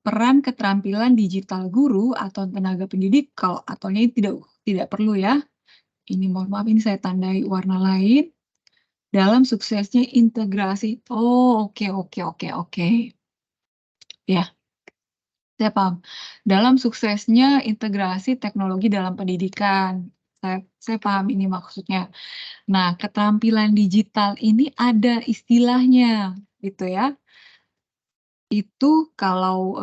peran keterampilan digital guru atau tenaga pendidik, kalau ataunya tidak perlu ya. Ini mohon maaf, ini saya tandai warna lain. Dalam suksesnya integrasi. Oh, oke. Ya, saya paham. Dalam suksesnya integrasi teknologi dalam pendidikan. Saya paham ini maksudnya. Nah, keterampilan digital ini ada istilahnya, gitu ya. Itu kalau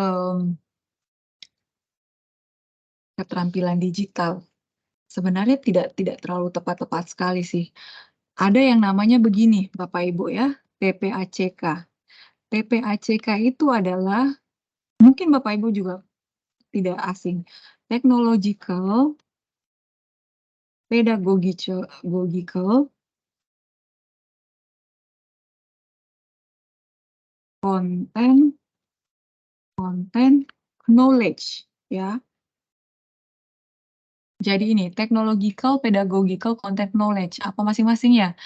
keterampilan digital, sebenarnya tidak terlalu tepat-tepat sekali sih. Ada yang namanya begini, Bapak Ibu ya, TPACK. TPACK itu adalah, mungkin Bapak Ibu juga tidak asing, Technological, Pedagogical, Content, Knowledge, ya. Jadi ini, Technological, Pedagogical, Content Knowledge, apa masing-masingnya?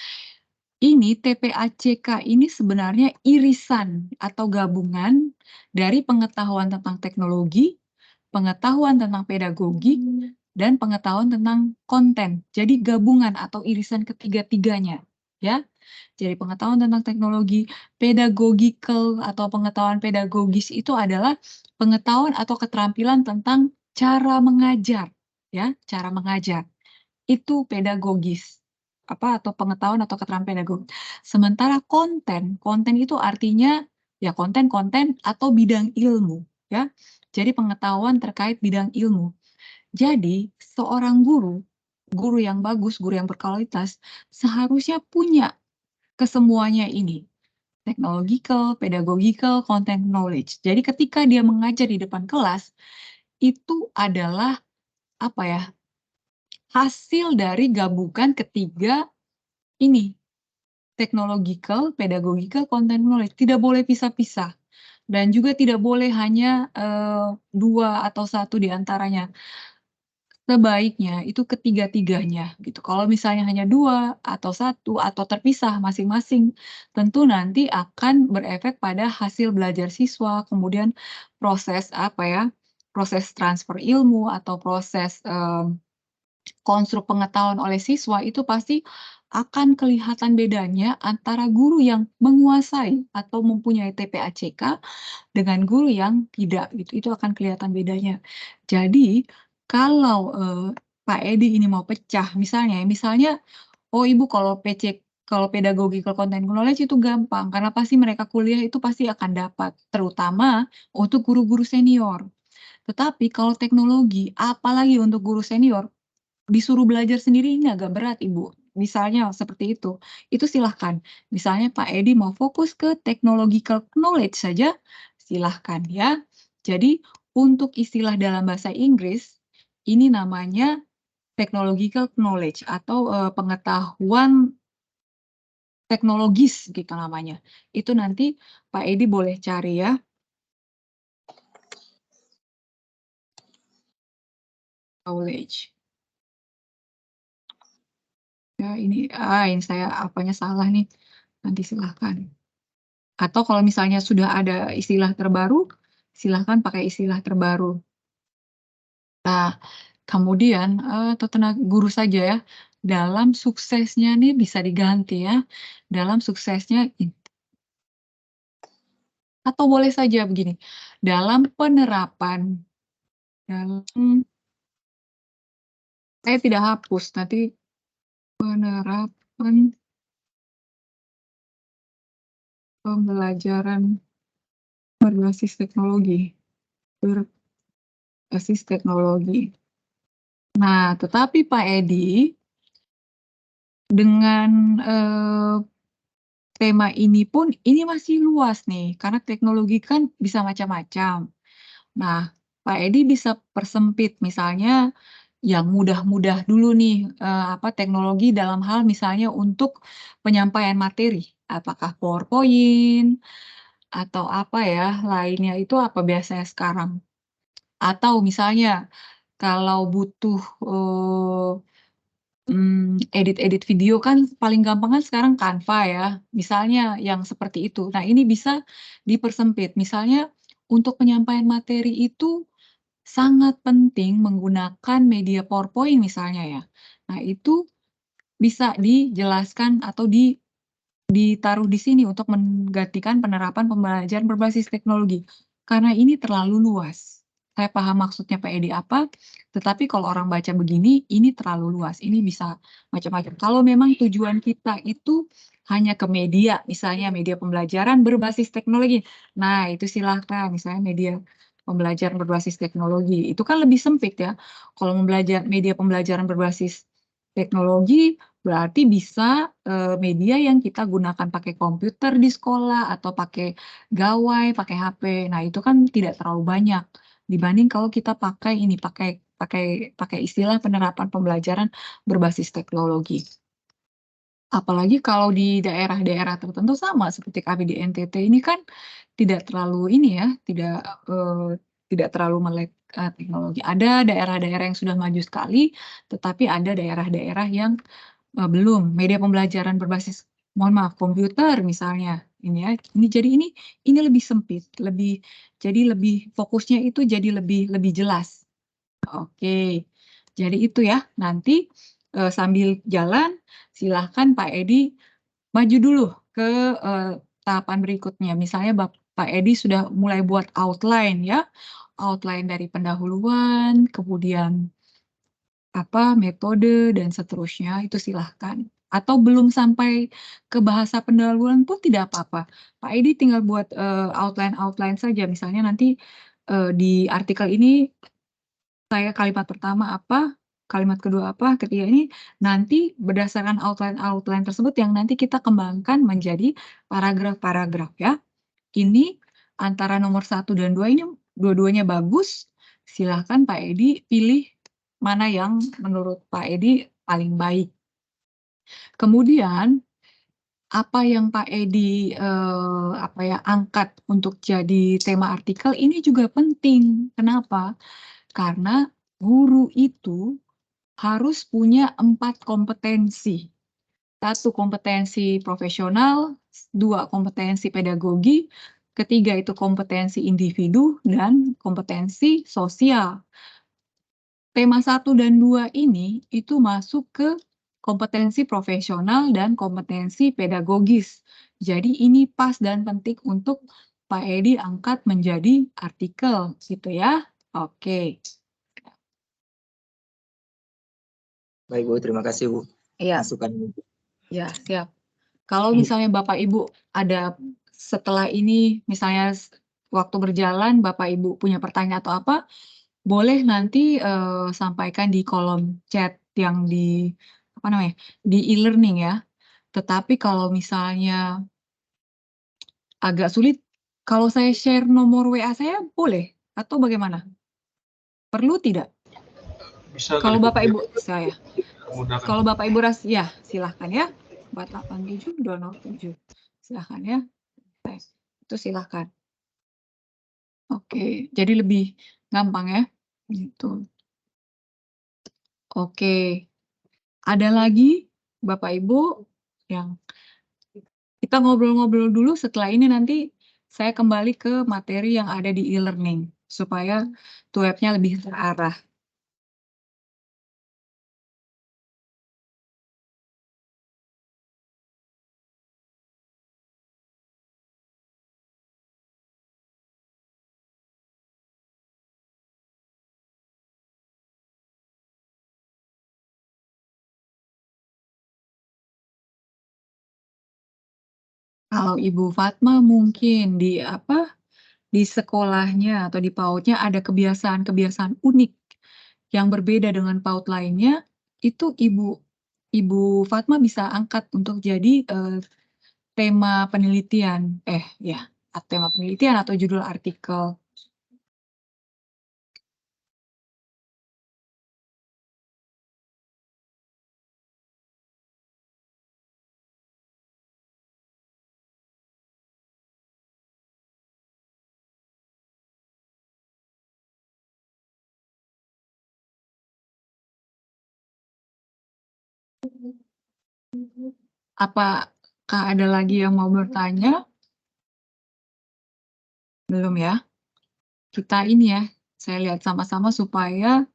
Ini TPACK ini sebenarnya irisan atau gabungan dari pengetahuan tentang teknologi, pengetahuan tentang pedagogik, dan pengetahuan tentang konten. Jadi gabungan atau irisan ketiga-tiganya, ya. Jadi pengetahuan tentang teknologi, pedagogical atau pengetahuan pedagogis itu adalah pengetahuan atau keterampilan tentang cara mengajar, ya, cara mengajar. Itu pedagogis atau pengetahuan atau keterampilan pedagogis. Sementara konten itu artinya ya konten atau bidang ilmu ya. Jadi pengetahuan terkait bidang ilmu. Jadi seorang guru yang bagus, guru yang berkualitas seharusnya punya kesemuanya ini. Technological, pedagogical, content knowledge. Jadi ketika dia mengajar di depan kelas itu adalah apa ya? Hasil dari gabungan ketiga ini, technological, pedagogical, content knowledge, tidak boleh pisah-pisah. Dan juga tidak boleh hanya 2 atau 1 di antaranya. Sebaiknya itu ketiga-tiganya gitu. Kalau misalnya hanya 2 atau 1 atau terpisah masing-masing, tentu nanti akan berefek pada hasil belajar siswa, kemudian proses proses transfer ilmu atau proses konstruk pengetahuan oleh siswa itu pasti akan kelihatan bedanya antara guru yang menguasai atau mempunyai TPACK dengan guru yang tidak gitu, itu akan kelihatan bedanya. Jadi kalau, Pak Edi ini mau pecah misalnya oh Ibu kalau pedagogical content knowledge itu gampang, karena pasti mereka kuliah itu pasti akan dapat, terutama untuk guru-guru senior. Tetapi kalau teknologi, apalagi untuk guru senior, disuruh belajar sendiri ini agak berat Ibu. Misalnya seperti itu silahkan. Misalnya Pak Edi mau fokus ke technological knowledge saja, silahkan ya. Jadi untuk istilah dalam bahasa Inggris, ini namanya technological knowledge atau pengetahuan teknologis gitu namanya. Itu nanti Pak Edi boleh cari ya. Knowledge. Ya ini saya apanya salah nih. Nanti silahkan. Atau kalau misalnya sudah ada istilah terbaru, silahkan pakai istilah terbaru. Nah, kemudian atau tenaga guru saja ya, dalam suksesnya nih bisa diganti ya, dalam suksesnya atau boleh saja begini, dalam penerapan, saya tidak hapus, nanti penerapan pembelajaran berbasis teknologi. Nah, tetapi Pak Edi, dengan tema ini pun, ini masih luas nih, karena teknologi kan bisa macam-macam. Nah, Pak Edi bisa persempit, misalnya yang mudah-mudah dulu nih, teknologi dalam hal misalnya untuk penyampaian materi, apakah PowerPoint, atau apa ya, lainnya itu apa biasanya sekarang. Atau misalnya kalau butuh, edit-edit video kan paling gampang kan sekarang Canva ya, misalnya yang seperti itu. Nah, ini bisa dipersempit, misalnya untuk penyampaian materi itu sangat penting menggunakan media PowerPoint misalnya ya. Nah, itu bisa dijelaskan atau ditaruh di sini untuk menggantikan penerapan pembelajaran berbasis teknologi, karena ini terlalu luas. Saya paham maksudnya Pak Edi apa, tetapi kalau orang baca begini, ini terlalu luas, ini bisa macam-macam. Kalau memang tujuan kita itu hanya ke media, misalnya media pembelajaran berbasis teknologi, nah itu silahkan, misalnya media pembelajaran berbasis teknologi, itu kan lebih sempit ya. Kalau media pembelajaran berbasis teknologi, berarti bisa media yang kita gunakan pakai komputer di sekolah atau pakai gawai, pakai HP. Nah, itu kan tidak terlalu banyak dibanding kalau kita pakai istilah penerapan pembelajaran berbasis teknologi. Apalagi kalau di daerah-daerah tertentu sama seperti kami di NTT ini kan tidak terlalu tidak terlalu melek teknologi. Ada daerah-daerah yang sudah maju sekali, tetapi ada daerah-daerah yang belum. Media pembelajaran berbasis komputer misalnya, ini ya, ini lebih sempit, jadi lebih fokusnya itu jadi lebih jelas. Oke, jadi itu ya, nanti sambil jalan silahkan Pak Edi maju dulu ke tahapan berikutnya. Misalnya Pak Edi sudah mulai buat outline ya, outline dari pendahuluan, kemudian metode dan seterusnya, itu silahkan. Atau belum sampai ke bahasa pendahuluan pun tidak apa-apa. Pak Edi tinggal buat outline-outline saja. Misalnya nanti di artikel ini saya kalimat pertama apa, kalimat kedua apa, ketiga ini nanti berdasarkan outline-outline tersebut yang nanti kita kembangkan menjadi paragraf-paragraf ya. Ini antara nomor 1 dan 2 ini dua-duanya bagus, silahkan Pak Edi pilih mana yang menurut Pak Edi paling baik. Kemudian, apa yang Pak Edi angkat untuk jadi tema artikel ini juga penting. Kenapa? Karena guru itu harus punya 4 kompetensi. 1 kompetensi profesional, 2 kompetensi pedagogi, ketiga itu kompetensi individu, dan kompetensi sosial. Tema 1 dan 2 ini itu masuk ke kompetensi profesional dan kompetensi pedagogis. Jadi ini pas dan penting untuk Pak Edi angkat menjadi artikel, gitu ya. Oke. Baik Bu, terima kasih Bu. Iya. Masukan. Ya, siap. Kalau misalnya Bapak Ibu ada setelah ini, misalnya waktu berjalan Bapak Ibu punya pertanyaan atau apa, boleh nanti sampaikan di kolom chat yang di apa namanya di e-learning ya. Tetapi kalau misalnya agak sulit, kalau saya share nomor WA saya boleh atau bagaimana? Perlu tidak? Bisa Kalau kali Bu, Bapak biar Ibu saya. mudahkan. Kalau Bapak Ibu ya silahkan ya. 487-207. Silahkan ya. Itu silahkan. Oke, jadi lebih gampang ya. Gitu. Oke. Ada lagi Bapak Ibu yang kita ngobrol-ngobrol dulu, setelah ini nanti saya kembali ke materi yang ada di e-learning supaya webnya lebih terarah. Kalau Ibu Fatma mungkin di di sekolahnya atau di PAUD-nya ada kebiasaan-kebiasaan unik yang berbeda dengan PAUD lainnya, itu Ibu Fatma bisa angkat untuk jadi tema penelitian, tema penelitian atau judul artikel. Apakah ada lagi yang mau bertanya? Belum ya? Kita ini ya, saya lihat sama-sama supaya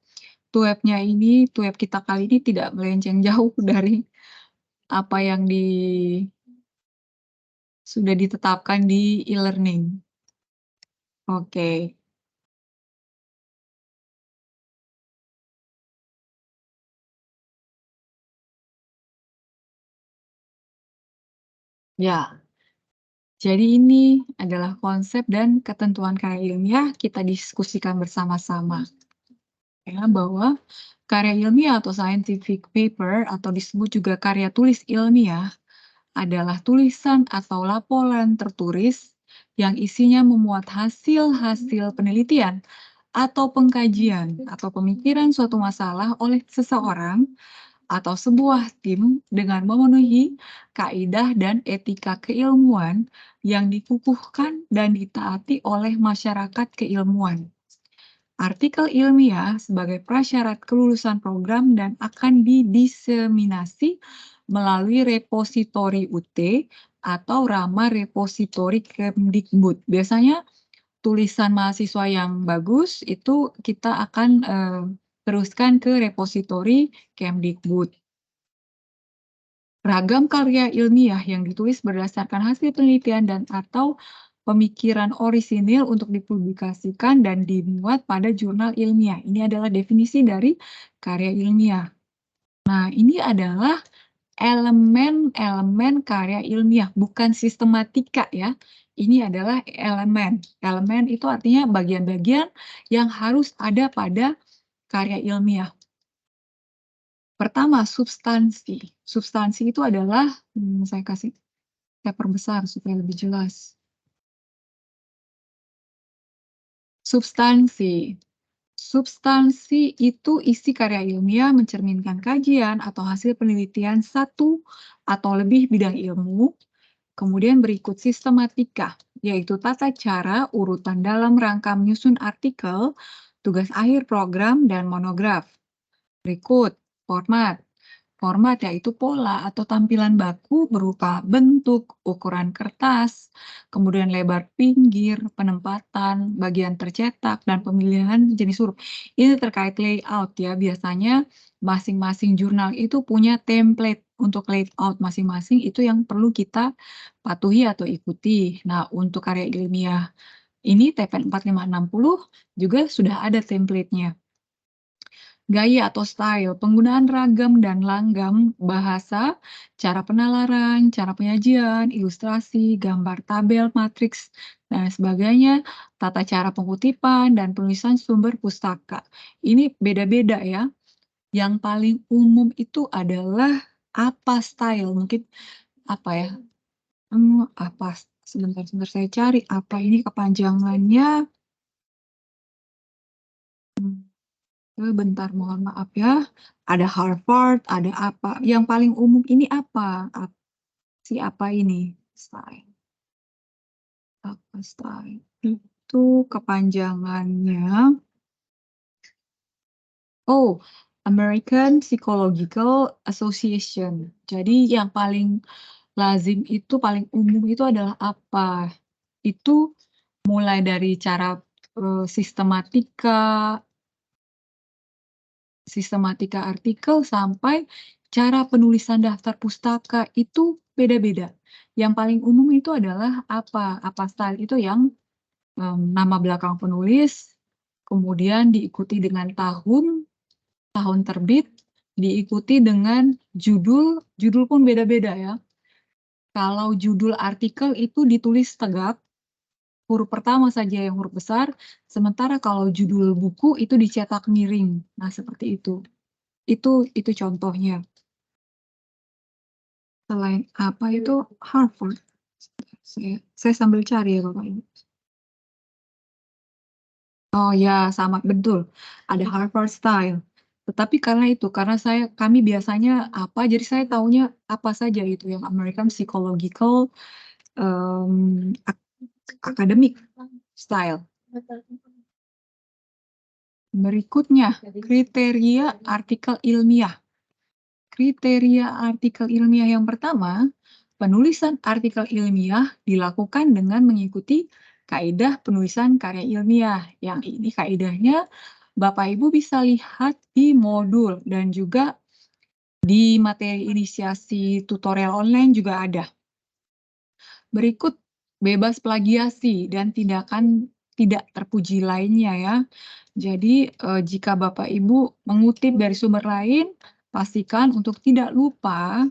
web kita kali ini tidak melenceng jauh dari apa yang sudah ditetapkan di e-learning. Oke. Ya, jadi ini adalah konsep dan ketentuan karya ilmiah kita diskusikan bersama-sama. Ya, bahwa karya ilmiah atau scientific paper atau disebut juga karya tulis ilmiah adalah tulisan atau laporan tertulis yang isinya memuat hasil-hasil penelitian atau pengkajian atau pemikiran suatu masalah oleh seseorang atau sebuah tim dengan memenuhi kaidah dan etika keilmuan yang dikukuhkan dan ditaati oleh masyarakat keilmuan. Artikel ilmiah sebagai prasyarat kelulusan program dan akan didiseminasi melalui repositori UT atau Rama Repositori Kemdikbud. Biasanya tulisan mahasiswa yang bagus itu kita akan teruskan ke repositori Kemdikbud. Ragam karya ilmiah yang ditulis berdasarkan hasil penelitian dan atau pemikiran orisinil untuk dipublikasikan dan dimuat pada jurnal ilmiah. Ini adalah definisi dari karya ilmiah. Nah, ini adalah elemen-elemen karya ilmiah, bukan sistematika ya. Ini adalah elemen. Elemen itu artinya bagian-bagian yang harus ada pada karya ilmiah. Pertama, substansi. Substansi itu adalah, saya perbesar supaya lebih jelas. Substansi. Substansi itu isi karya ilmiah mencerminkan kajian atau hasil penelitian satu atau lebih bidang ilmu. Kemudian berikut sistematika, yaitu tata cara, urutan dalam rangka menyusun artikel, tugas akhir program, dan monograf. Berikut format. format, yaitu pola atau tampilan baku berupa bentuk, ukuran kertas, kemudian lebar pinggir, penempatan, bagian tercetak, dan pemilihan jenis huruf. Ini terkait layout ya, biasanya masing-masing jurnal itu punya template untuk layout masing-masing, itu yang perlu kita patuhi atau ikuti. Nah, untuk karya ilmiah ini TPN 4560 juga sudah ada template-nya. Gaya atau style, penggunaan ragam dan langgam, bahasa, cara penalaran, cara penyajian, ilustrasi, gambar tabel, matriks, dan sebagainya, tata cara pengutipan, dan penulisan sumber pustaka. Ini beda-beda ya. Yang paling umum itu adalah apa style, mungkin apa ya? Apa? Sebentar saya cari apa ini kepanjangannya. Bentar, mohon maaf ya. Ada Harvard, ada apa. Yang paling umum ini apa? Apa ini? Style. Apa style? Itu kepanjangannya. Oh, American Psychological Association. Jadi yang paling lazim itu, paling umum itu adalah apa? Itu mulai dari cara sistematika artikel sampai cara penulisan daftar pustaka itu beda-beda. Yang paling umum itu adalah apa? Apa style itu yang nama belakang penulis, kemudian diikuti dengan tahun terbit, diikuti dengan judul pun beda-beda ya. Kalau judul artikel itu ditulis tegak, huruf pertama saja yang huruf besar, sementara kalau judul buku itu dicetak miring. Nah, seperti itu. Itu contohnya. Selain apa itu Harvard. Saya sambil cari ya Bapak Ibu. Oh ya, sama betul. Ada Harvard Style. Tetapi karena kami biasanya apa, jadi saya taunya apa saja itu yang American Psychological Academic Style. Berikutnya, kriteria artikel ilmiah. Kriteria artikel ilmiah yang pertama, penulisan artikel ilmiah dilakukan dengan mengikuti kaidah penulisan karya ilmiah. Yang ini kaidahnya Bapak Ibu bisa lihat di modul dan juga di materi inisiasi tutorial online juga ada. Berikut, bebas plagiasi dan tindakan tidak terpuji lainnya ya. Jadi jika Bapak Ibu mengutip dari sumber lain, pastikan untuk tidak lupa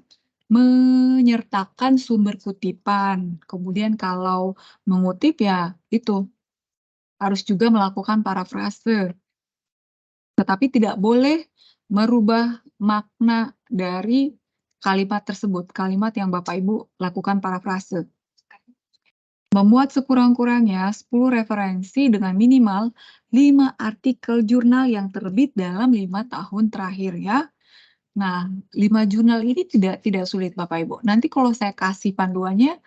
menyertakan sumber kutipan. Kemudian kalau mengutip ya itu harus juga melakukan parafrase. Tetapi tidak boleh merubah makna dari kalimat tersebut, kalimat yang Bapak Ibu lakukan parafrase. Memuat sekurang-kurangnya 10 referensi dengan minimal 5 artikel jurnal yang terbit dalam 5 tahun terakhir ya. Nah, 5 jurnal ini tidak sulit Bapak Ibu. Nanti kalau saya kasih panduannya,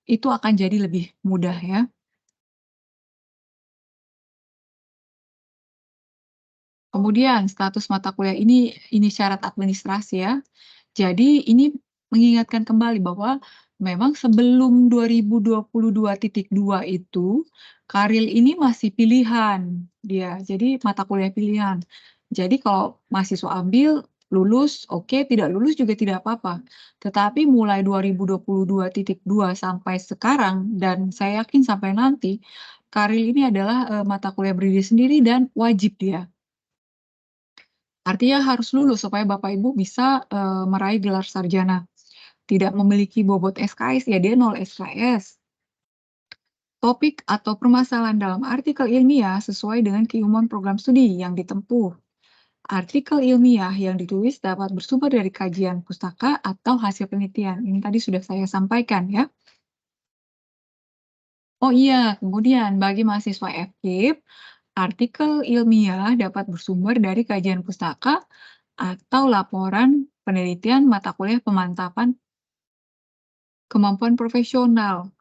itu akan jadi lebih mudah ya. Kemudian status mata kuliah ini syarat administrasi ya. Jadi ini mengingatkan kembali bahwa memang sebelum 2022.2 itu, Karil ini masih pilihan dia. Jadi mata kuliah pilihan. Jadi kalau mahasiswa ambil, lulus, oke, tidak lulus juga tidak apa-apa. Tetapi mulai 2022.2 sampai sekarang, dan saya yakin sampai nanti, Karil ini adalah mata kuliah berdiri sendiri dan wajib dia. Artinya harus lulus supaya Bapak Ibu bisa meraih gelar sarjana. Tidak memiliki bobot SKS, ya dia 0 SKS. Topik atau permasalahan dalam artikel ilmiah sesuai dengan keilmuan program studi yang ditempuh. Artikel ilmiah yang ditulis dapat bersumber dari kajian pustaka atau hasil penelitian. Ini tadi sudah saya sampaikan ya. Oh iya, kemudian bagi mahasiswa FKIP, artikel ilmiah dapat bersumber dari kajian pustaka atau laporan penelitian mata kuliah pemantapan kemampuan profesional.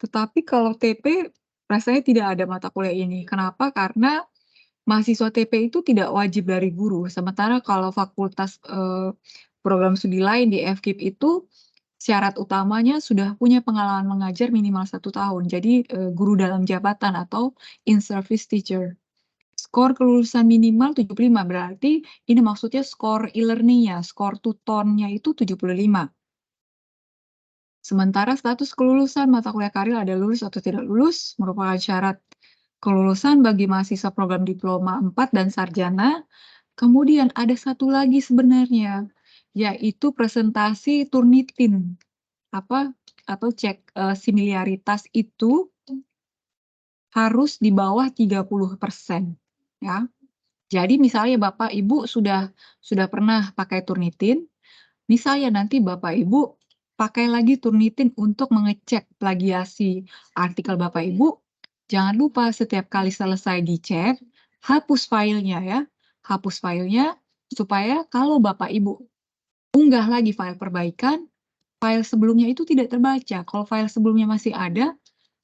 Tetapi kalau TP, rasanya tidak ada mata kuliah ini. Kenapa? Karena mahasiswa TP itu tidak wajib dari guru. Sementara kalau fakultas program studi lain di FKIP itu syarat utamanya sudah punya pengalaman mengajar minimal 1 tahun. Jadi, guru dalam jabatan atau in-service teacher. Skor kelulusan minimal 75, berarti ini maksudnya skor e-learning-nya, skor tutonnya itu 75. Sementara status kelulusan mata kuliah karir ada lulus atau tidak lulus merupakan syarat kelulusan bagi mahasiswa program diploma 4 dan sarjana. Kemudian ada satu lagi sebenarnya, yaitu presentasi Turnitin. Atau cek, similaritas itu harus di bawah 30%, ya. Jadi misalnya Bapak Ibu sudah pernah pakai Turnitin, misalnya nanti Bapak Ibu pakai lagi Turnitin untuk mengecek plagiasi artikel Bapak Ibu, jangan lupa setiap kali selesai dicek, hapus filenya ya, hapus filenya supaya kalau Bapak Ibu unggah lagi file perbaikan, file sebelumnya itu tidak terbaca. Kalau file sebelumnya masih ada,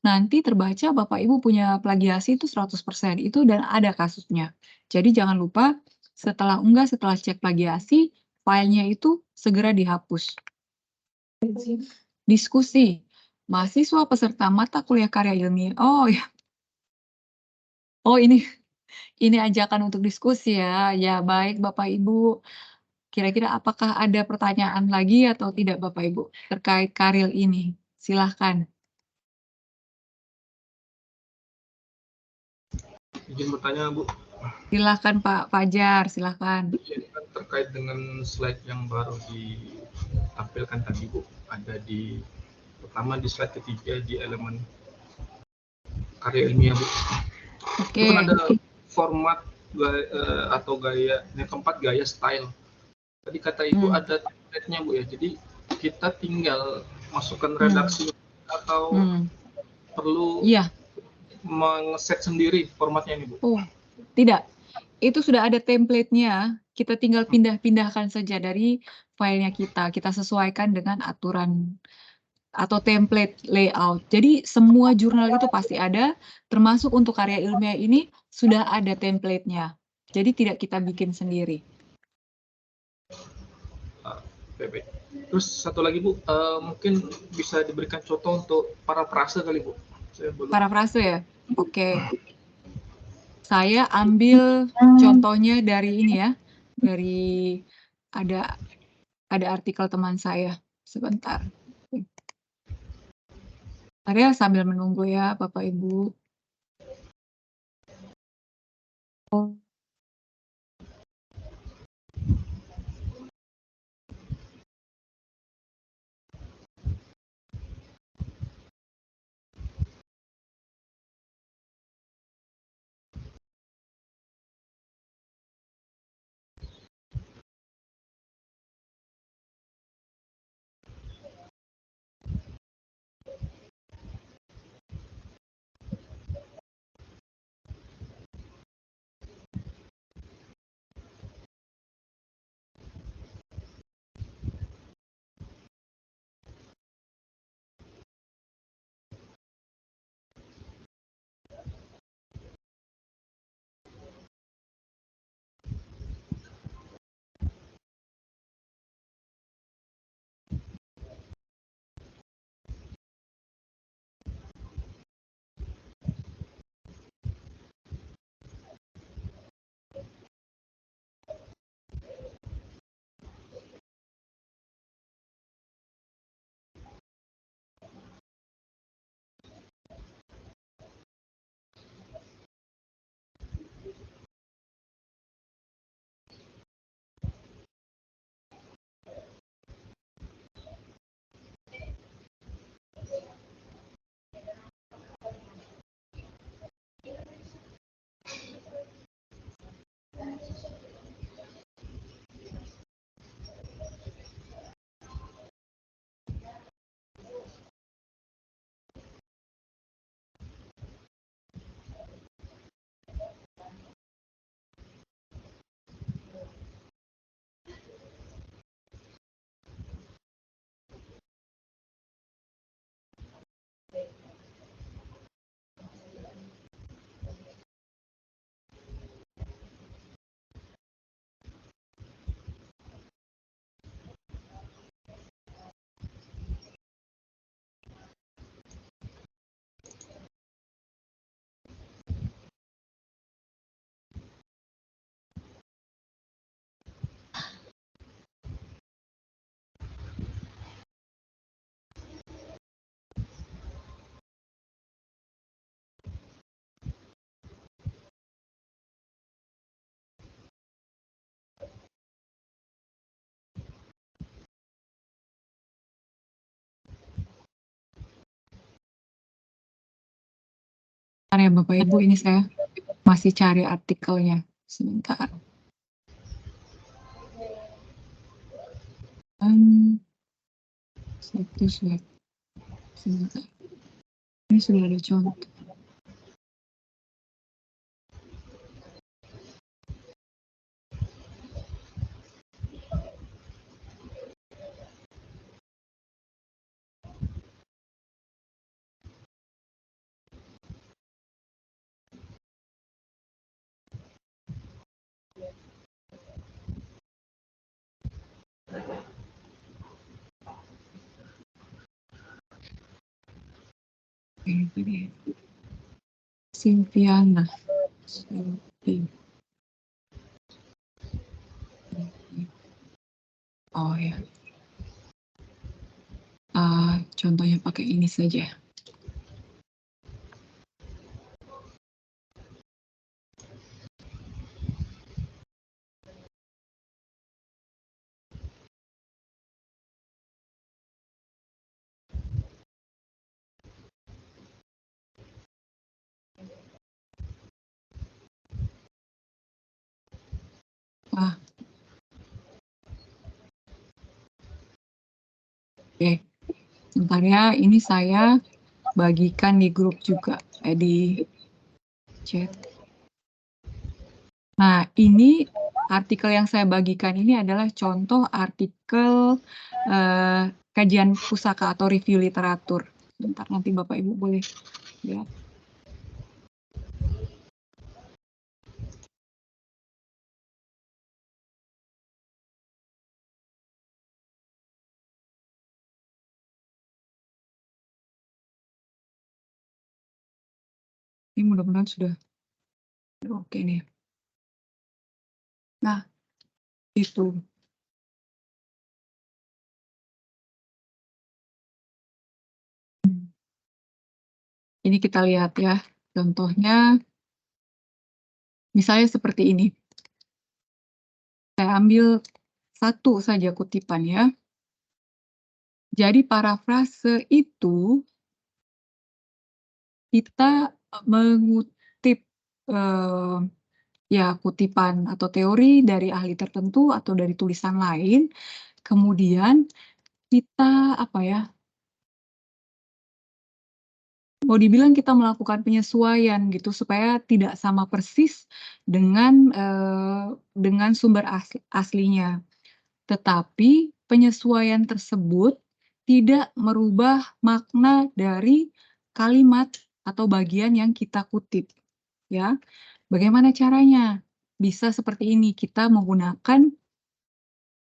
nanti terbaca Bapak Ibu punya plagiasi itu 100%, itu dan ada kasusnya. Jadi jangan lupa setelah unggah, setelah cek plagiasi, filenya itu segera dihapus. Diskusi, mahasiswa peserta mata kuliah karya ilmiah. Oh ya. Oh ini ajakan untuk diskusi ya. Ya baik Bapak Ibu. Kira-kira apakah ada pertanyaan lagi atau tidak Bapak Ibu terkait karya ini? Silahkan. Izin bertanya, Bu. Silahkan Pak Fajar, silahkan. Ini kan terkait dengan slide yang baru ditampilkan tadi, Bu. Ada pertama di slide ketiga di elemen karya ilmiah, Bu. Oke. Itu kan ada format atau gaya, yang keempat gaya style. Tadi kata Ibu ada template-nya, Bu ya. Jadi kita tinggal masukkan redaksi atau perlu mengeset sendiri formatnya ini, Bu? Oh, tidak. Itu sudah ada template-nya. Kita tinggal pindah-pindahkan saja dari filenya kita. Kita sesuaikan dengan aturan atau template layout. Jadi semua jurnal itu pasti ada, termasuk untuk karya ilmiah ini sudah ada template-nya. Jadi tidak kita bikin sendiri. Baik. Terus satu lagi Bu, mungkin bisa diberikan contoh untuk parafrase kali Bu. Parafrase ya? Oke. Saya ambil contohnya dari ini ya, dari ada artikel teman saya. Sebentar. Saya sambil menunggu ya Bapak Ibu. ya Bapak Ibu, ini saya masih cari artikelnya. Sebentar. Sebentar. Ini sudah ada contoh. Ini Silviana. Oh ya. Contohnya pakai ini saja. Oke, sebentar ya, ini saya bagikan di grup juga, di chat. Nah, ini artikel yang saya bagikan ini adalah contoh artikel kajian pusaka atau review literatur. Sebentar, nanti Bapak Ibu boleh lihat. Ini mudah-mudahan sudah oke nih. Nah, itu. Ini kita lihat ya, contohnya misalnya seperti ini. Saya ambil satu saja kutipan ya. Jadi parafrase itu kita mengutip ya kutipan atau teori dari ahli tertentu atau dari tulisan lain, kemudian kita mau dibilang kita melakukan penyesuaian gitu supaya tidak sama persis dengan sumber aslinya. Tetapi penyesuaian tersebut tidak merubah makna dari kalimat atau bagian yang kita kutip. Ya, bagaimana caranya? Bisa seperti ini, kita menggunakan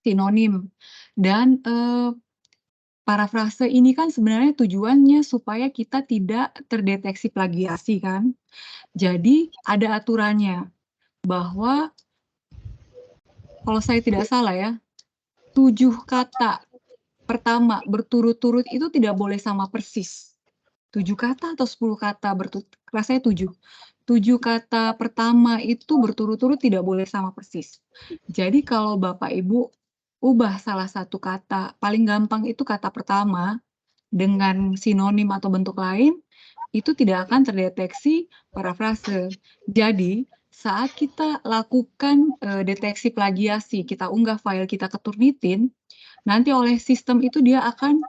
sinonim dan parafrase ini kan sebenarnya tujuannya supaya kita tidak terdeteksi plagiasi kan. Jadi ada aturannya bahwa kalau saya tidak salah ya, 7 kata pertama berturut-turut itu tidak boleh sama persis. 7 kata atau 10 kata rasanya 7. 7 kata pertama itu berturut-turut tidak boleh sama persis. Jadi kalau Bapak Ibu ubah salah satu kata, paling gampang itu kata pertama dengan sinonim atau bentuk lain, itu tidak akan terdeteksi parafrase. Jadi saat kita lakukan deteksi plagiasi, kita unggah file kita ke Turnitin, nanti oleh sistem itu dia akan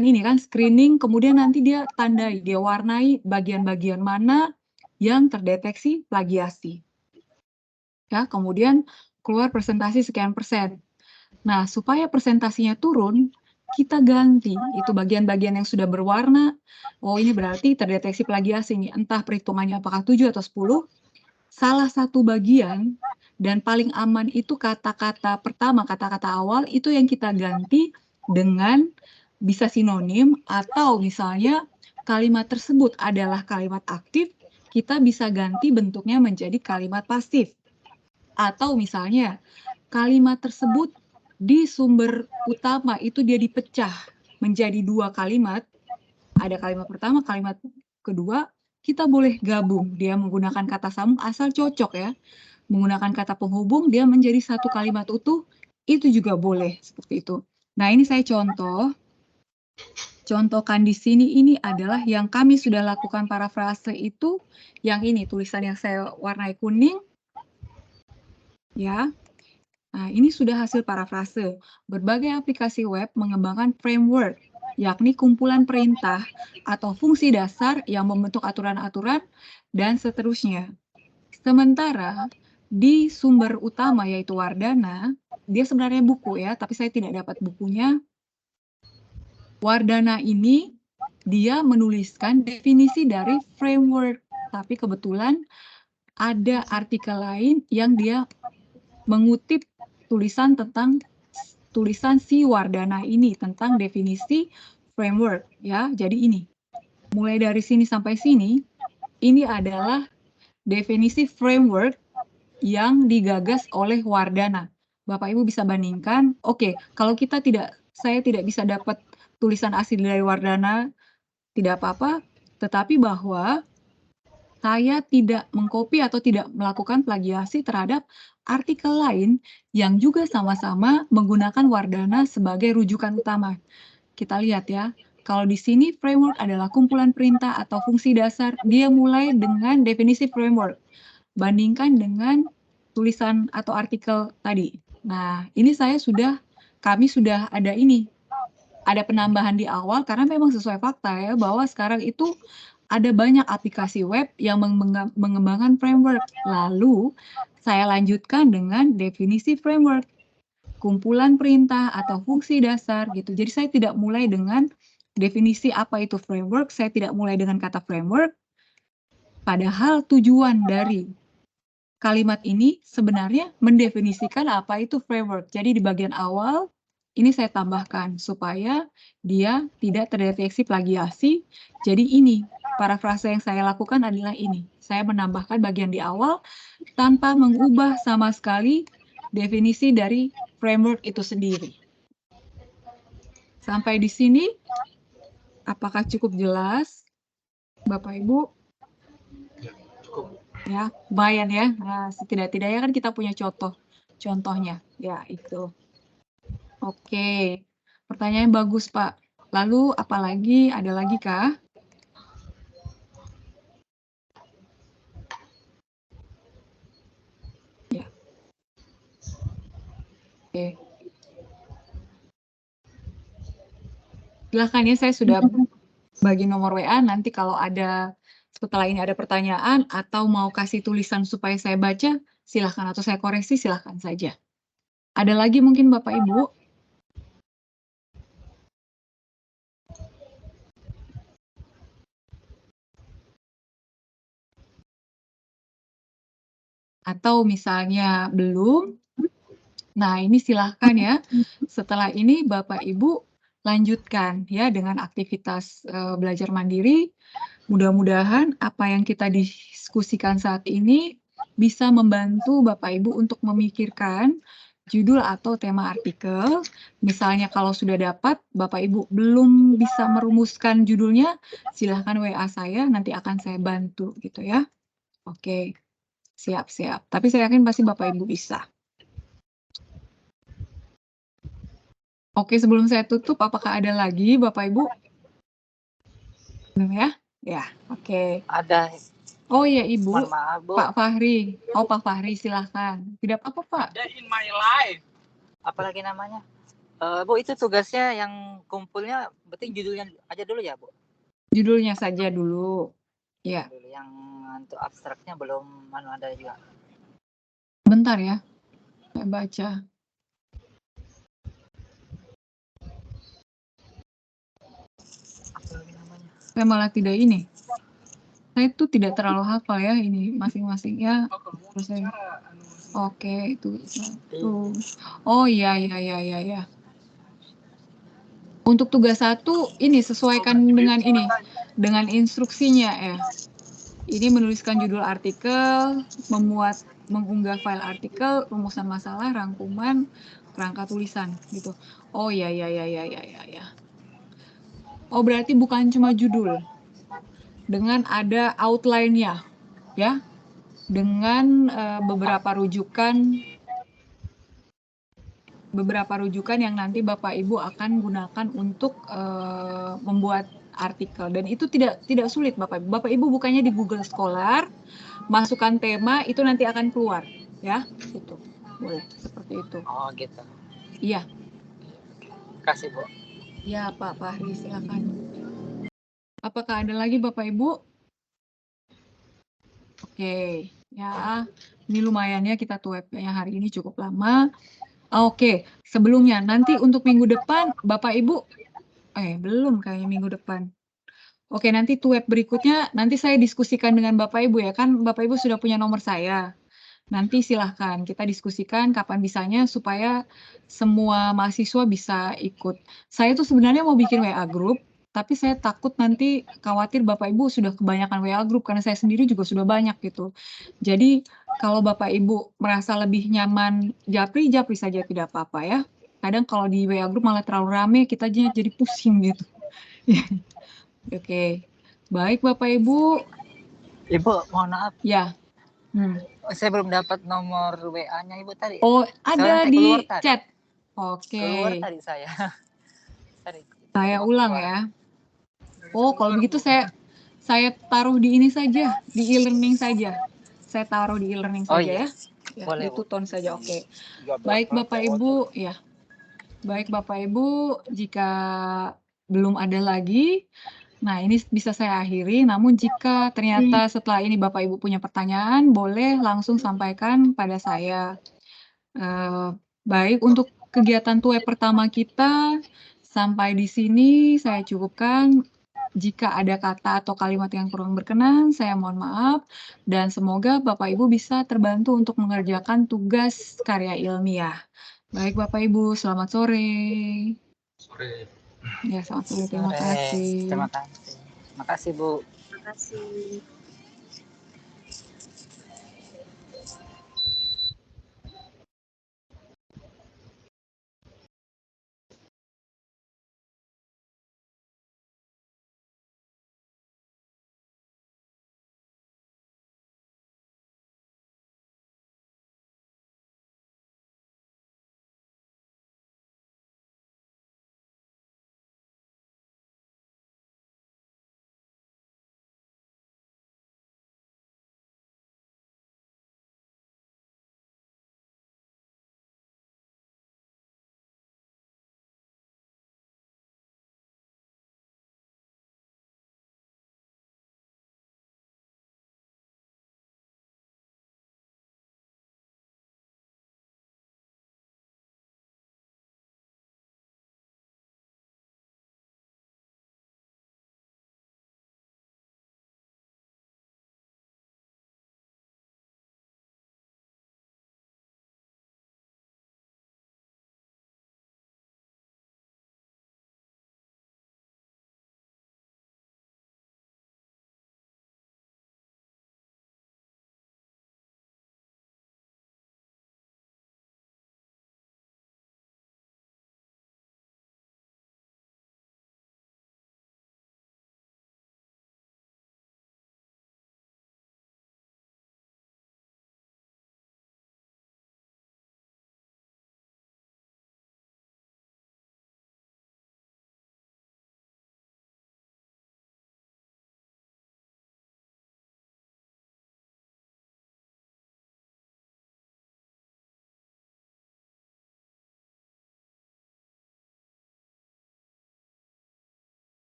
ini kan screening, kemudian nanti dia tandai, dia warnai bagian-bagian mana yang terdeteksi plagiasi. Ya, kemudian keluar presentasi sekian persen. Nah, supaya presentasinya turun, kita ganti itu bagian-bagian yang sudah berwarna. Oh, ini berarti terdeteksi plagiasi nih, entah perhitungannya apakah 7 atau 10. Salah satu bagian dan paling aman itu kata-kata pertama, kata-kata awal itu yang kita ganti dengan bisa sinonim atau misalnya kalimat tersebut adalah kalimat aktif, kita bisa ganti bentuknya menjadi kalimat pasif. Atau misalnya kalimat tersebut di sumber utama itu dia dipecah menjadi 2 kalimat. Ada kalimat pertama, kalimat kedua, kita boleh gabung. Dia menggunakan kata sambung asal cocok ya. Menggunakan kata penghubung dia menjadi satu kalimat utuh, itu juga boleh seperti itu. Nah, ini saya contoh. contohkan di sini ini adalah yang kami sudah lakukan parafrase itu, yang ini tulisan yang saya warnai kuning, ya. Nah, ini sudah hasil parafrase. Berbagai aplikasi web mengembangkan framework, yakni kumpulan perintah atau fungsi dasar yang membentuk aturan-aturan dan seterusnya. Sementara di sumber utama yaitu Wardana, dia sebenarnya buku ya, tapi saya tidak dapat bukunya. Wardana ini dia menuliskan definisi dari framework, tapi kebetulan ada artikel lain yang dia mengutip tulisan si Wardana ini tentang definisi framework ya. Jadi ini mulai dari sini sampai sini ini adalah definisi framework yang digagas oleh Wardana. Bapak Ibu bisa bandingkan. Oke, kalau saya tidak bisa dapat tulisan asli dari Wardana, tidak apa-apa, tetapi bahwa saya tidak mengcopy atau tidak melakukan plagiasi terhadap artikel lain yang juga sama-sama menggunakan Wardana sebagai rujukan utama. Kita lihat ya, kalau di sini framework adalah kumpulan perintah atau fungsi dasar, dia mulai dengan definisi framework. Bandingkan dengan tulisan atau artikel tadi. Nah, ini kami sudah ada penambahan di awal karena memang sesuai fakta ya, bahwa sekarang itu ada banyak aplikasi web yang mengembangkan framework. Lalu, saya lanjutkan dengan definisi framework. Kumpulan perintah atau fungsi dasar gitu. Jadi saya tidak mulai dengan definisi apa itu framework, saya tidak mulai dengan kata framework. Padahal tujuan dari kalimat ini sebenarnya mendefinisikan apa itu framework. Jadi di bagian awal, ini saya tambahkan supaya dia tidak terdeteksi plagiasi. Jadi ini, parafrase yang saya lakukan adalah ini. Saya menambahkan bagian di awal tanpa mengubah sama sekali definisi dari framework itu sendiri. Sampai di sini, apakah cukup jelas, Bapak Ibu? Ya, lumayan ya. Nah, setidak-tidaknya kan kita punya contohnya. Ya, itu. Oke. Pertanyaan bagus, Pak. Lalu, apalagi? Ada lagi kah? Ya. Oke. Silahkan ya, saya sudah bagi nomor WA. Nanti kalau setelah ini ada pertanyaan atau mau kasih tulisan supaya saya baca, silahkan, atau saya koreksi, silahkan saja. Ada lagi mungkin Bapak Ibu? Atau misalnya belum? Nah, ini silahkan ya. Setelah ini Bapak Ibu lanjutkan ya dengan aktivitas belajar mandiri. Mudah-mudahan apa yang kita diskusikan saat ini bisa membantu Bapak Ibu untuk memikirkan judul atau tema artikel. Misalnya kalau sudah dapat, Bapak Ibu belum bisa merumuskan judulnya, silahkan WA saya, nanti akan saya bantu gitu ya. Oke, siap-siap. Tapi saya yakin pasti Bapak Ibu bisa. Oke, sebelum saya tutup, apakah ada lagi Bapak Ibu? Belum ya? Ya, oke. Ada. Oh ya Ibu, maaf, Bu. Pak Fahri. Oh Pak Fahri, silahkan. Tidak apa-apa Pak. Ada in my life. Apalagi namanya? Bu, itu tugasnya yang kumpulnya, berarti judulnya aja dulu ya, Bu? Judulnya saja dulu. Ya. Yang untuk abstraknya belum ada juga. Bentar ya, saya baca. Saya malah tidak ini. Saya itu tidak terlalu hafal ya ini masing-masing ya. Oke, itu satu. Oh iya. Untuk tugas 1 ini sesuaikan dengan ini, dengan instruksinya ya. Ini menuliskan judul artikel, mengunggah file artikel, rumusan masalah, rangkuman, kerangka tulisan gitu. Oh ya. Oh berarti bukan cuma judul. Dengan ada outline-nya ya. Dengan beberapa rujukan beberapa rujukan yang nanti Bapak Ibu akan gunakan untuk membuat artikel, dan itu tidak sulit Bapak Ibu. Bapak Ibu bukanya di Google Scholar, masukkan tema, itu nanti akan keluar ya. Itu boleh seperti itu. Oh gitu. Iya. Kasih Bu. Ya Pak Fahri, silakan. Apakah ada lagi Bapak Ibu? Oke, ya ini lumayan ya, kita tuh webnya hari ini cukup lama. Oke, sebelumnya nanti untuk minggu depan Bapak Ibu belum kayaknya minggu depan. Oke, nanti tuh web berikutnya nanti saya diskusikan dengan Bapak Ibu ya, kan Bapak Ibu sudah punya nomor saya. Nanti silahkan kita diskusikan kapan bisanya supaya semua mahasiswa bisa ikut. Saya tuh sebenarnya mau bikin WA group, tapi saya takut nanti khawatir Bapak Ibu sudah kebanyakan WA group karena saya sendiri juga sudah banyak gitu. Jadi kalau Bapak Ibu merasa lebih nyaman japri saja tidak apa-apa ya. Kadang kalau di WA group malah terlalu rame, kita jadi pusing gitu. Oke, baik Bapak Ibu. Ibu, mohon maaf. Ya. Saya belum dapat nomor WA-nya Ibu tadi. Oh, ada di chat. Oke. Keluar tadi saya. Saya ulang ya. Oh, kalau begitu saya taruh di ini saja, di e-learning saja. Saya taruh di e-learning saja ya. Boleh, di tuton saja. Oke. Baik Bapak Ibu, ya. Baik Bapak Ibu, jika belum ada lagi, nah ini bisa saya akhiri. Namun jika ternyata setelah ini Bapak Ibu punya pertanyaan, boleh langsung sampaikan pada saya. Baik, untuk kegiatan tuweb pertama kita sampai di sini saya cukupkan. Jika ada kata atau kalimat yang kurang berkenan, saya mohon maaf. Dan semoga Bapak Ibu bisa terbantu untuk mengerjakan tugas karya ilmiah. Baik Bapak Ibu, selamat sore. Sore. Ya, selamat sore. Terima kasih. Terima kasih. Terima kasih Bu. Terima kasih.